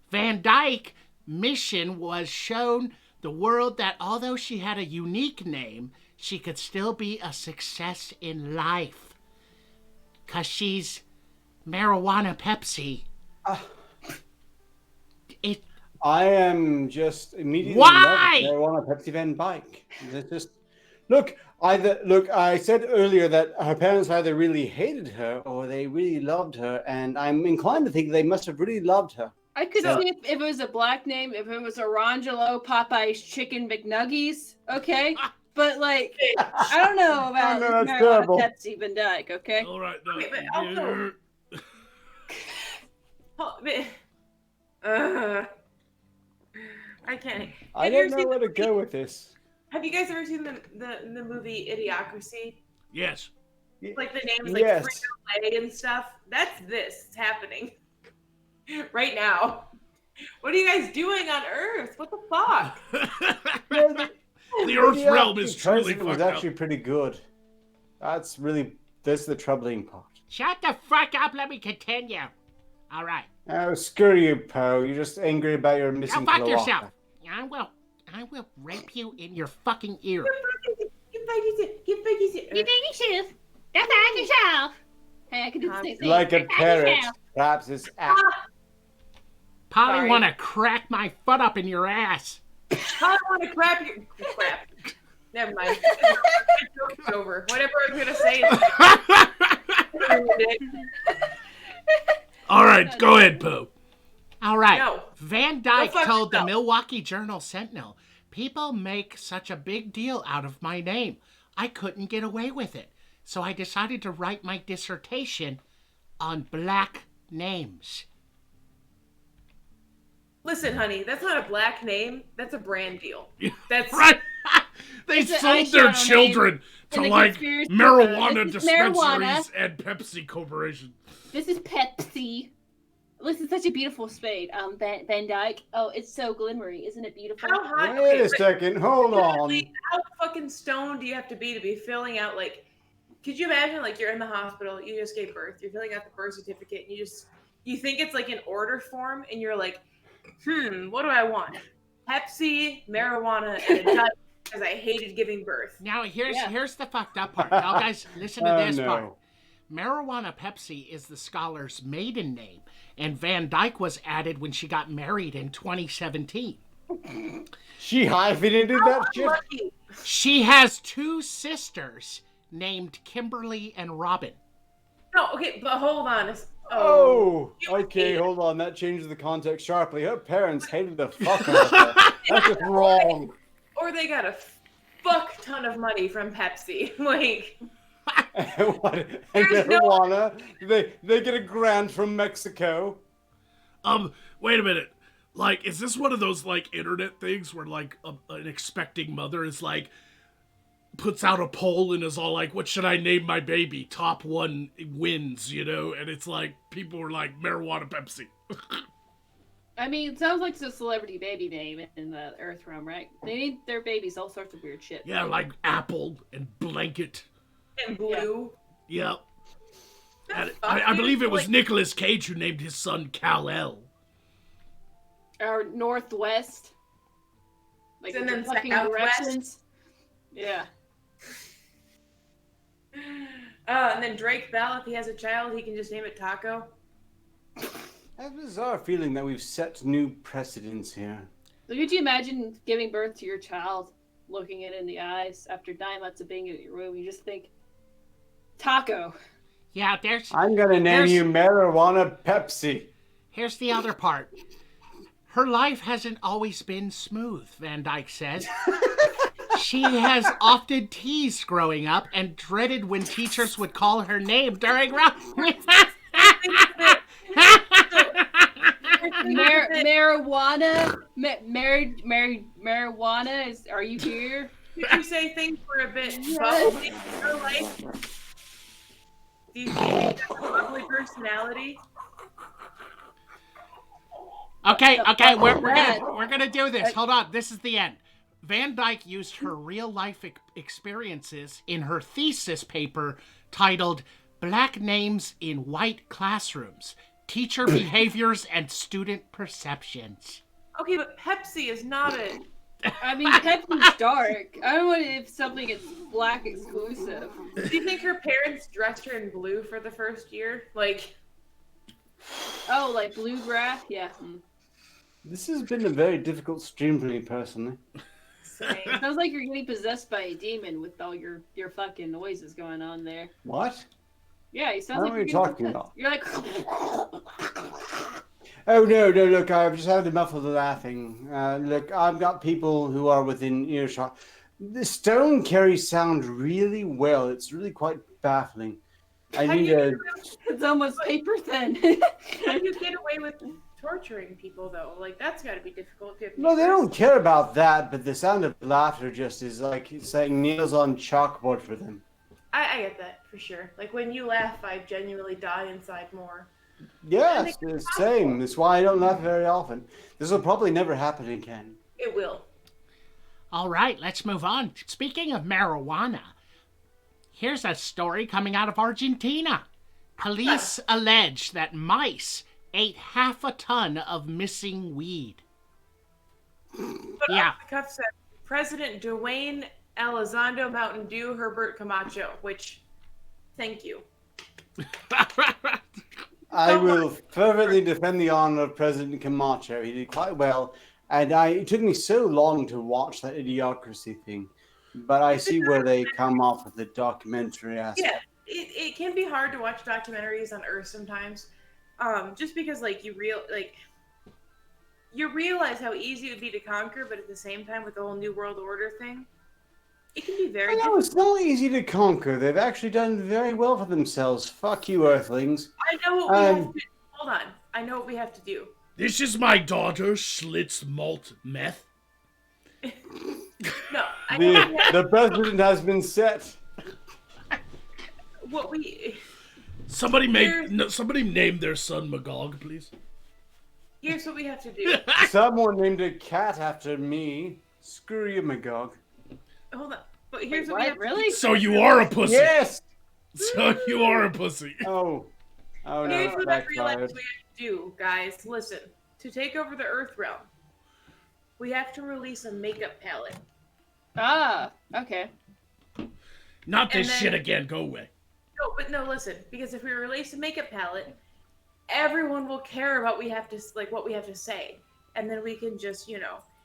Van Dyke's mission was shown the world that although she had a unique name, she could still be a success in life. 'Cause she's Marijuana Pepsi. I am just immediately Why? in love with Marijuana Pepsi Van Dyke. It's just look. I said earlier that her parents either really hated her or they really loved her, and I'm inclined to think they must have really loved her. I could see if it was a black name, if it was Orangelo Popeye's Chicken McNuggies, okay? But, like, I don't know about No, that's Marijuana terrible. Pepsi Van Dyke, okay? All right, no. Wait, but also- Oh, man. I can't. I Have you don't ever know seen where the to go with this. Have you guys ever seen the movie Idiocracy? Yes. Like the names like Yes. Frito-Lay and stuff. That's this. It's happening right now. What are you guys doing on Earth? What the fuck? The Earth realm is truly was fucked up. actually pretty good. That's the troubling part. Shut the fuck up, let me continue. All right. Oh, screw you, Poe. You're just angry about your Go missing fuck cloaca. yourself. I will rape you in your fucking ear. You think yourself. Go fuck yourself. Hey, I can do the same thing. Like a Go fuck parrot, yourself. perhaps it's ass. Probably Sorry. want to crack my foot up in your ass. I want to crap. Never mind. It's over. Whatever I was gonna say. All right, go ahead, Poe. All right. No. Van Dyke fuck told the yourself. Milwaukee Journal Sentinel, "People make such a big deal out of my name. I couldn't get away with it. So I decided to write my dissertation on black names." Listen, honey, that's not a black name. That's a brand deal. That's Right. They It's an sold their eyeshadow children to in the like conspiracy marijuana this is dispensaries marijuana. and Pepsi Corporation. This is Pepsi. Listen, such a beautiful spade. Van Dyke. Oh, it's so glimmery. Isn't it beautiful? how hot. Wait a but second, hold on. literally, how fucking stoned do you have to be filling out like Could you imagine, like, you're in the hospital, you just gave birth, you're filling out the birth certificate, and you think it's like an order form, and you're like, what do I want? Pepsi, marijuana, and a diet because I hated giving birth. Now, here's the fucked up part. Now, guys, listen to this no. part. Marijuana Pepsi is the scholar's maiden name, and Van Dyke was added when she got married in 2017. She hyphenated that shit? Lucky. She has 2 sisters named Kimberly and Robin. No, okay, but hold on. Oh, okay, hold on. That changes the context sharply. Her parents hated the fuck out of her. That's just wrong. Or they got a fuck ton of money from Pepsi. Like, What? And marijuana? They get a grant from Mexico. Wait a minute. Like, is this one of those, like, internet things where, like, an expecting mother is, like, puts out a poll and is all like, what should I name my baby? Top 1 wins, you know? And it's like, people were like, marijuana Pepsi. I mean, it sounds like it's a celebrity baby name in the Earth realm, right? They name their babies all sorts of weird shit. Yeah, like Apple and Blanket. and blue. Yep. And I believe it was Nicolas Cage who named his son Kal-El. Or Northwest. Like, And then fucking Southwest. directions. Yeah. And then Drake Bell, if he has a child, he can just name it Taco. I have a bizarre feeling that we've set new precedents here. So could you imagine giving birth to your child, looking it in the eyes after 9 months of being in your room? You just think, Taco. Yeah, I'm gonna name you Marijuana Pepsi. Here's the other part. Her life hasn't always been smooth, Van Dyke says. She has often teased growing up and dreaded when teachers would call her name during marijuana? Marijuana? Are you here? Did you say things were a bit bubbly in her life? Do you think that's a bubbly personality? Okay, we're gonna do this. Hold on, this is the end. Van Dyke used her real-life experiences in her thesis paper titled Black Names in White Classrooms, Teacher Behaviors and Student Perceptions. Okay, but Pepsi is not a... I mean, Pepsi's dark. I don't know if something is black exclusive. Do you think her parents dressed her in blue for the first year? Like... Oh, like bluegrass? Yeah. This has been a very difficult stream for me personally. Sounds like you're getting possessed by a demon with all your fucking noises going on there. What? Yeah, it sounds What like are you talking about? You're like... Oh, no, look, I've just had enough of the laughing. Look, I've got people who are within earshot. The stone carries sound really well. It's really quite baffling. I need a... It's almost paper thin. How do you get away with torturing people, though? Like, that's got to be difficult. No, they don't care about that, but the sound of laughter just is like it's like nails on chalkboard for them. I get that, for sure. Like, when you laugh, I genuinely die inside more. Yes, the same. That's why I don't laugh very often. This will probably never happen again. It will. All right, let's move on. Speaking of marijuana, here's a story coming out of Argentina. Police allege that mice ate half a ton of missing weed. But Yeah. the cuff said President Dwayne Elizondo Mountain Dew Herbert Camacho, which, thank you. I will fervently defend the honor of President Camacho. He did quite well, and it took me so long to watch that idiocracy thing, but I see where they come off with the documentary aspect. Yeah, it can be hard to watch documentaries on Earth sometimes, just because you realize how easy it would be to conquer, but at the same time with the whole New World Order thing, it can be very I know, it's not easy to conquer. They've actually done very well for themselves. Fuck you, Earthlings. I know what we have to do. Hold on. I know what we have to do. This is my daughter, Schlitz Malt Meth. No, I know what we have The president has been set. what we... Somebody name their son Magog, please. Here's what we have to do. Someone named a cat after me. Screw you, Magog. Hold on. But here's Wait, what we have really? to do. So you are a pussy. Yes! So you are a pussy. Oh no, Here's that what I realized backfired. we have to do, guys. Listen, to take over the Earth realm, we have to release a makeup palette. Ah, okay. Not this And then- shit again. Go away. No, listen, because if we release a makeup palette, everyone will care about what we have to say, and then we can just,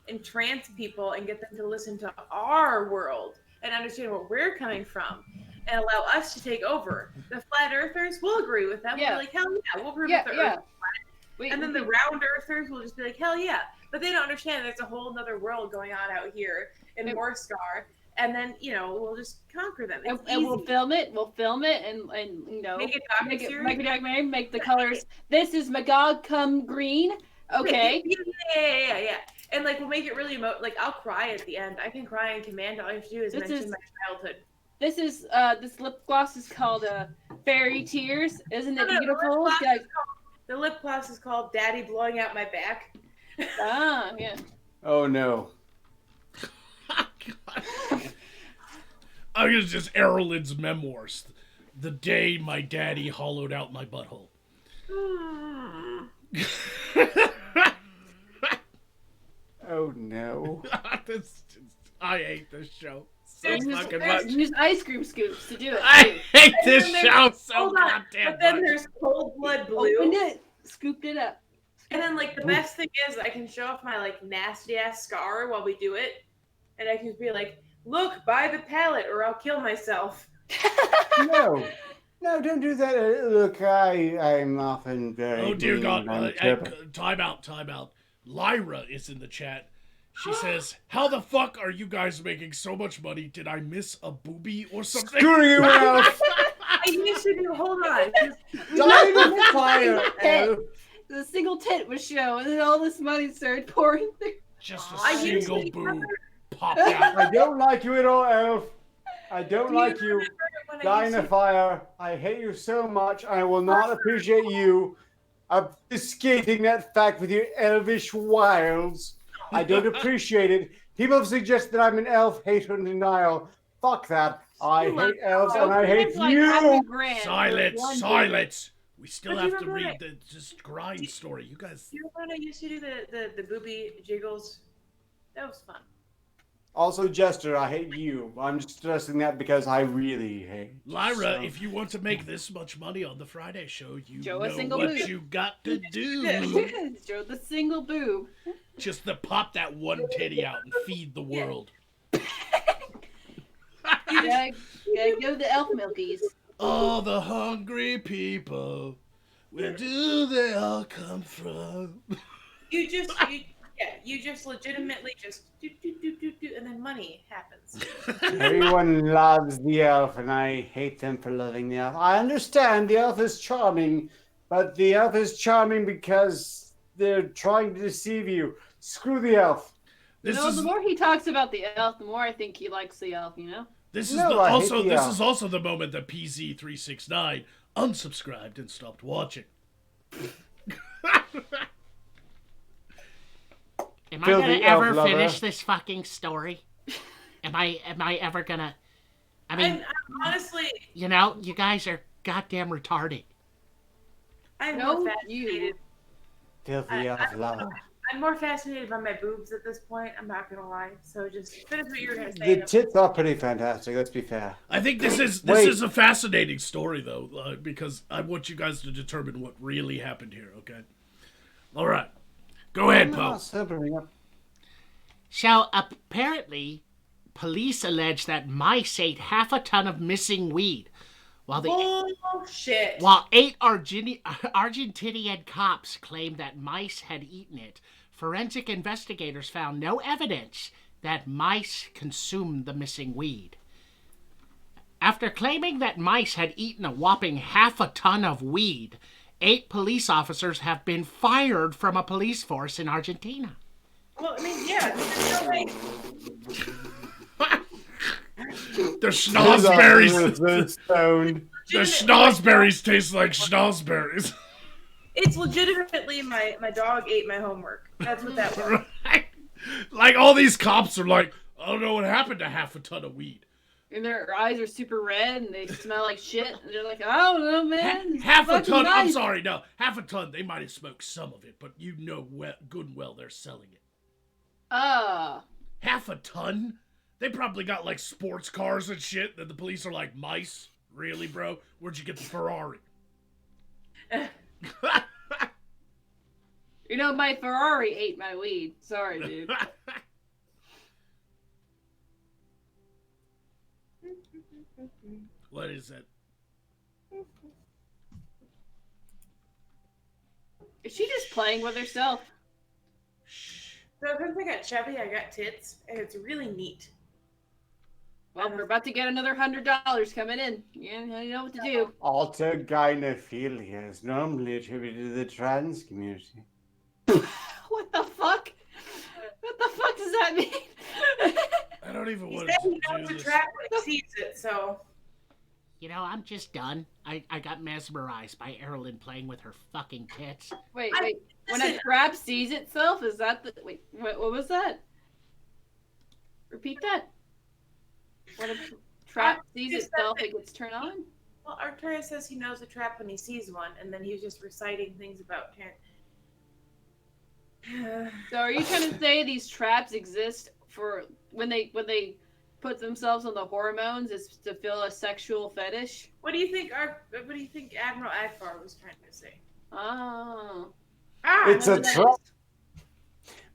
entrance people and get them to listen to our world and understand where we're coming from, and allow us to take over. The flat earthers will agree with them. Yeah. We'll be like, hell yeah, we'll prove Yeah, that the yeah. Earth is flat. Wait, And then the round earthers will just be like, hell yeah. But they don't understand there's a whole other world going on out here in Morscar. And then, we'll just conquer them. It's and we'll easy. film it. We'll film it and Make a docuseries. make a documentary. Make the colors. This is Magog come green. Okay. Yeah. And we'll make it really I'll cry at the end. I can cry in command. All I have to do is mention my childhood. This is this lip gloss is called Fairy Tears. Isn't it No, beautiful? The lip gloss is called Daddy Blowing Out My Back. Ah, yeah. Oh no. I'm gonna just Errolyn's memoirs. The day my daddy hollowed out my butthole. Oh no. I hate this show so Use, fucking much. use ice cream scoops to do it. I hate this And then show so Hold on. goddamn But then much. there's Cold Blood Opened Blue. it, scooped it up. And then the best thing is I can show off my nasty ass scar while we do it. And I can be like, look, buy the palette or I'll kill myself. No, don't do that. Look, I'm often very. Oh dear mean God! when I'm terrible. Time out. Lyra is in the chat. She says, "How the fuck are you guys making so much money? Did I miss a boobie or something?" Screw you, Elf! I used to do, hold on. Die with fire, Elf! The single tit was shown, and then all this money started pouring through. Just a I used single to boob popped out. I don't like you at all, Elf. I don't Do like you. remember when I Die in used the to- fire. I hate you so much. I will not appreciate you obfuscating that fact with your elvish wiles. I don't appreciate it. People have suggested that I'm an elf hater in denial. Fuck that. I hate elves and I hate you. Silence! We still But you have to remember read the just grind story. You guys. You remember when I used to do the booby jiggles? That was fun. Also, Jester, I hate you. I'm just stressing that because I really hate you. Lyra, So- if you want to make this much money on the Friday show, you Show a know single what boob. you got to do. Show the single boob. Just to pop that one titty out and feed the world. Gotta go the elf milkies. All the hungry people, where do they all come from? You just legitimately just do, and then money happens. Everyone loves the elf, and I hate them for loving the elf. I understand the elf is charming, but the elf is charming because they're trying to deceive you. Screw the elf. This The is more he talks about the elf, the more I think he likes the elf, this is No, the, I hate also the this elf. is also the moment that PZ369 unsubscribed and stopped watching. Am I Filthy gonna elf ever lover. finish this fucking story? Am I ever gonna? I mean, I'm honestly, you guys are goddamn retarded. I'm No, more fascinated. Filthy elf lover. I'm more fascinated by my boobs at this point. I'm not gonna lie. So just finish what you were gonna The say. tits are pretty fantastic, let's be fair. I think this Wait. is a fascinating story though, because I want you guys to determine what really happened here. Okay. All right. Go ahead, Poe. Sobering up. So apparently, police allege that mice ate half a ton of missing weed, while Bullshit. 8 Argentinian cops claimed that mice had eaten it. Forensic investigators found no evidence that mice consumed the missing weed. After claiming that mice had eaten a whopping half a ton of weed, 8 police officers have been fired from a police force in Argentina. Well, I mean, yeah, there's no way. The schnozberries. Those stoned. The schnozberries taste like schnozberries. It's legitimately my dog ate my homework. That's what that was. Right? Like all these cops are like, I don't know what happened to half a ton of weed. And their eyes are super red and they smell like shit. And they're like, I don't know, man. It's Half a fucking ton. I'm nice. sorry, no. Half a ton. They might have smoked some of it, but you know good and well they're selling it. Half a ton? They probably got like sports cars and shit that the police are like, mice? Really, bro? Where'd you get the Ferrari? You know, my Ferrari ate my weed. Sorry, dude. What is that? Is she just playing with herself? So since I got chubby, I got tits, and it's really neat. Well, we're about to get another $100 coming in. You know what to do. Autogynephilia is normally attributed to the trans community. What the fuck? What the fuck does that mean? I don't even He want said to he knows do the this. trap when he sees it, so... You know, I'm just done. I got mesmerized by Erilyn playing with her fucking tits. Wait. When a trap sees itself, is that the... Wait, what was that? Repeat that. When a trap sees itself, it gets turned on? Well, Arcturus says he knows a trap when he sees one, and then he was just reciting things about... So are you trying to say these traps exist for when they put themselves on the hormones is to feel a sexual fetish? What do you think Admiral Agfar was trying to say? Oh. It's a Remember that trap.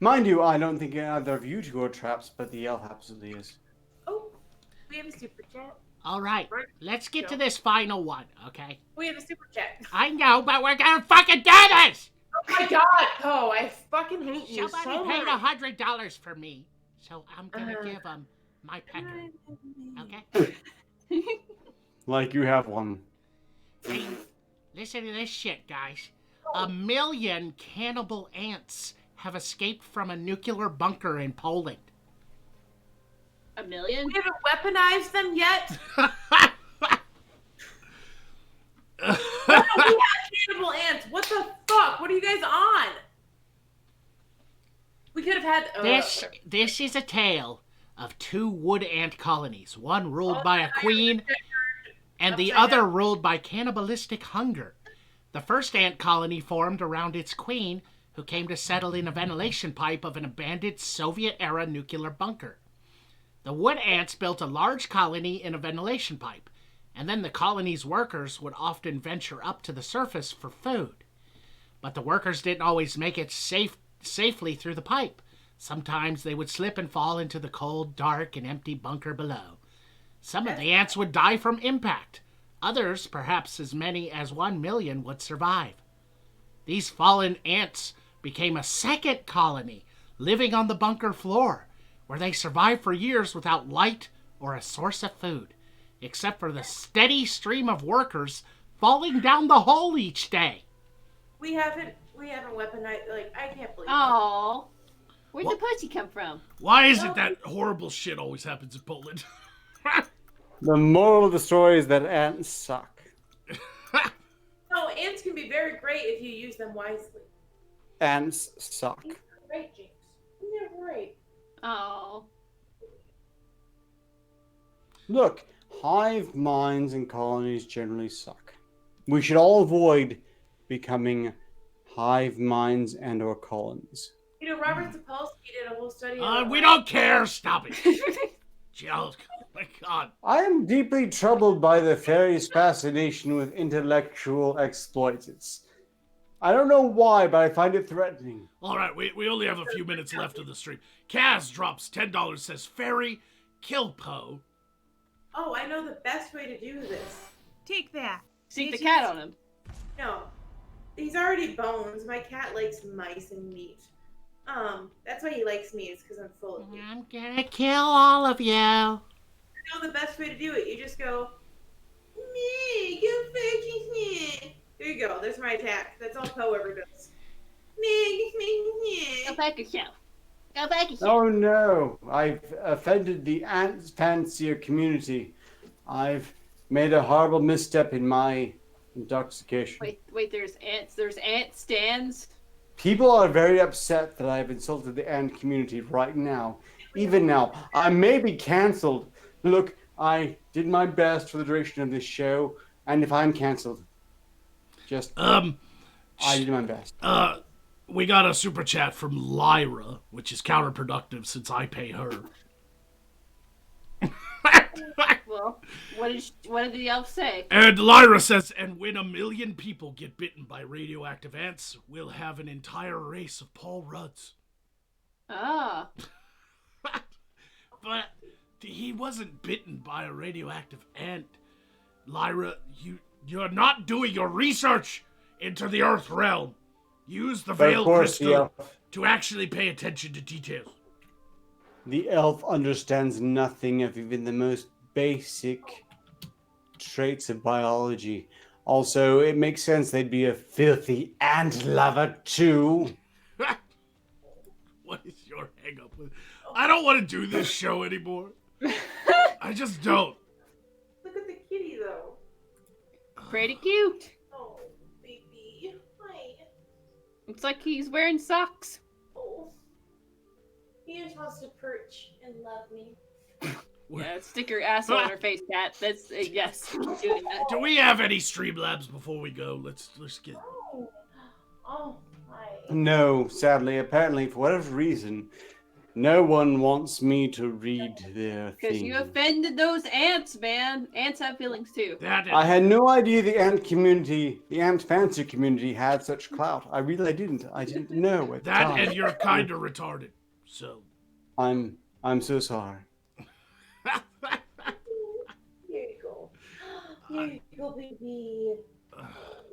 Mind you, I don't think either of you two are traps, but the elf absolutely is. Oh, we have a super chat. All right, let's get to this final one, okay? We have a super chat. I know, but we're gonna fucking do this! Oh my god, Poe, I fucking hate you Somebody so paid much. $100 for me, so I'm gonna give them my pecker, okay? Like you have one. Hey, listen to this shit, guys. 1 million cannibal ants have escaped from a nuclear bunker in Poland. 1 million? We haven't weaponized them yet. We have cannibal ants. What the fuck? What are you guys on? We could have had... This is a tale of 2 wood ant colonies, one ruled by a queen and the other ruled by cannibalistic hunger. The first ant colony formed around its queen, who came to settle in a ventilation pipe of an abandoned Soviet-era nuclear bunker. The wood ants built a large colony in a ventilation pipe, and then the colony's workers would often venture up to the surface for food. But the workers didn't always make it safely through the pipe. Sometimes they would slip and fall into the cold, dark, and empty bunker below. Some of the ants would die from impact. Others, perhaps as many as 1 million, would survive. These fallen ants became a second colony, living on the bunker floor, where they survived for years without light or a source of food, except for the steady stream of workers falling down the hole each day. We haven't weaponized... Like, I can't believe Oh. Where'd the pussy come from? Why is it that horrible shit always happens in Poland? The moral of the story is that ants suck. No, ants can be very great if you use them wisely. Ants suck. You're right, Jinx. You're right. Oh. Look, hive minds and colonies generally suck. We should all avoid becoming hive minds and or colonies. You know, Robert Sapolsky did a whole study We don't care. Stop it. Jill, oh my God. I am deeply troubled by the fairies' fascination with intellectual exploits. I don't know why, but I find it threatening. All right, we only have a few minutes left of the stream. Kaz drops $10, says, Fairy, kill Poe. Oh, I know the best way to do this. Take that. Stick the cat on him. No. He's already bones. My cat likes mice and meat. That's why he likes me, is because I'm full of meat. I'm gonna kill all of you. I know the best way to do it. You just go, me, go fucking me. There you go. There's my attack. That's all Poe ever does. Go back yourself. Go back yourself. Oh no, I've offended the ant fancier community. I've made a horrible misstep in my intoxication. Wait, there's ants. There's ant stands. People are very upset that I've insulted the ant community right now. Even now. I may be cancelled. Look, I did my best for the duration of this show, and if I'm cancelled, I did my best. We got a super chat from Lyra, which is counterproductive since I pay her. Well, what did the elf say? And Lyra says, and when 1 million people get bitten by radioactive ants, we'll have an entire race of Paul Rudds. Ah. But he wasn't bitten by a radioactive ant. Lyra, you're not doing your research into the Earth realm. Use the veil crystal to actually pay attention to details. The elf understands nothing of even the most basic traits of biology. Also, it makes sense they'd be a filthy ant lover too. What is your hang up with? I don't want to do this show anymore. I just don't. Look at the kitty, though. Pretty cute. Oh, baby. Hi. Looks like he's wearing socks. Oh. He just wants to perch and love me. Yeah, stick your asshole in her face, cat. That's yes, he's doing that. Do we have any Streamlabs before we go? Let's get. Oh, hi. No, sadly, apparently, for whatever reason, no one wants me to read their thing. Because you offended those ants, man. Ants have feelings too. I had no idea the ant community, the ant fancy community, had such clout. I really didn't. I didn't know at the time. And you're kind of retarded. So. I'm so sorry. Here you go. Here you go, baby.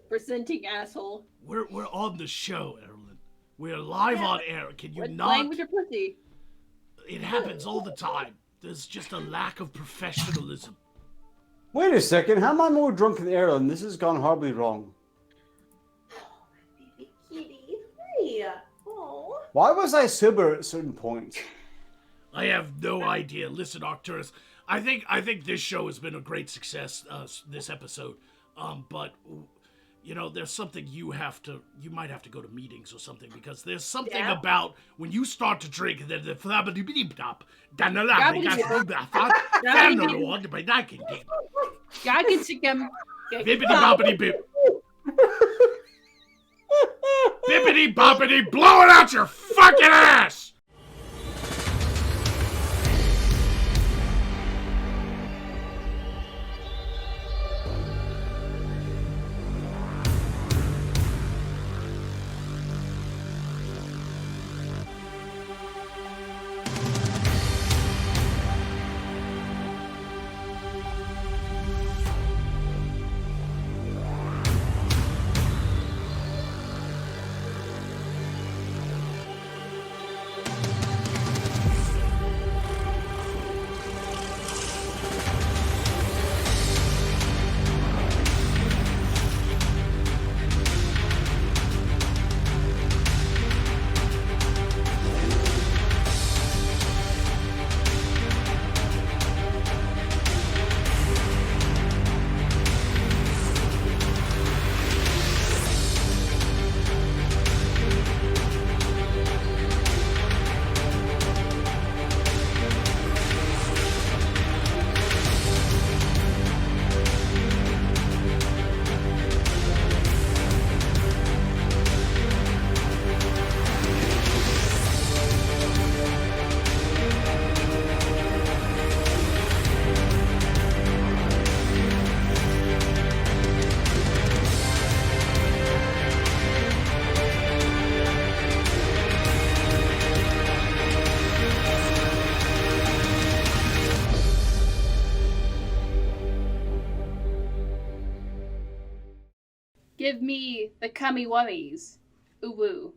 Presenting asshole. We're on the show, Erilyn. We're live on air. Can you not? Playing with your pussy. It happens all the time. There's just a lack of professionalism. Wait a second. How am I more drunk than Erilyn? This has gone horribly wrong. Baby kitty. Hi. Oh. Why was I sober at certain points? I have no idea. Listen, Arcturus, I think this show has been a great success. This episode, but you know, there's something you might have to go to meetings or something, because there's something about when you start to drink that the bippity boppity, blow it out your fucking ass. Give me the cummy wummies. Ooh woo.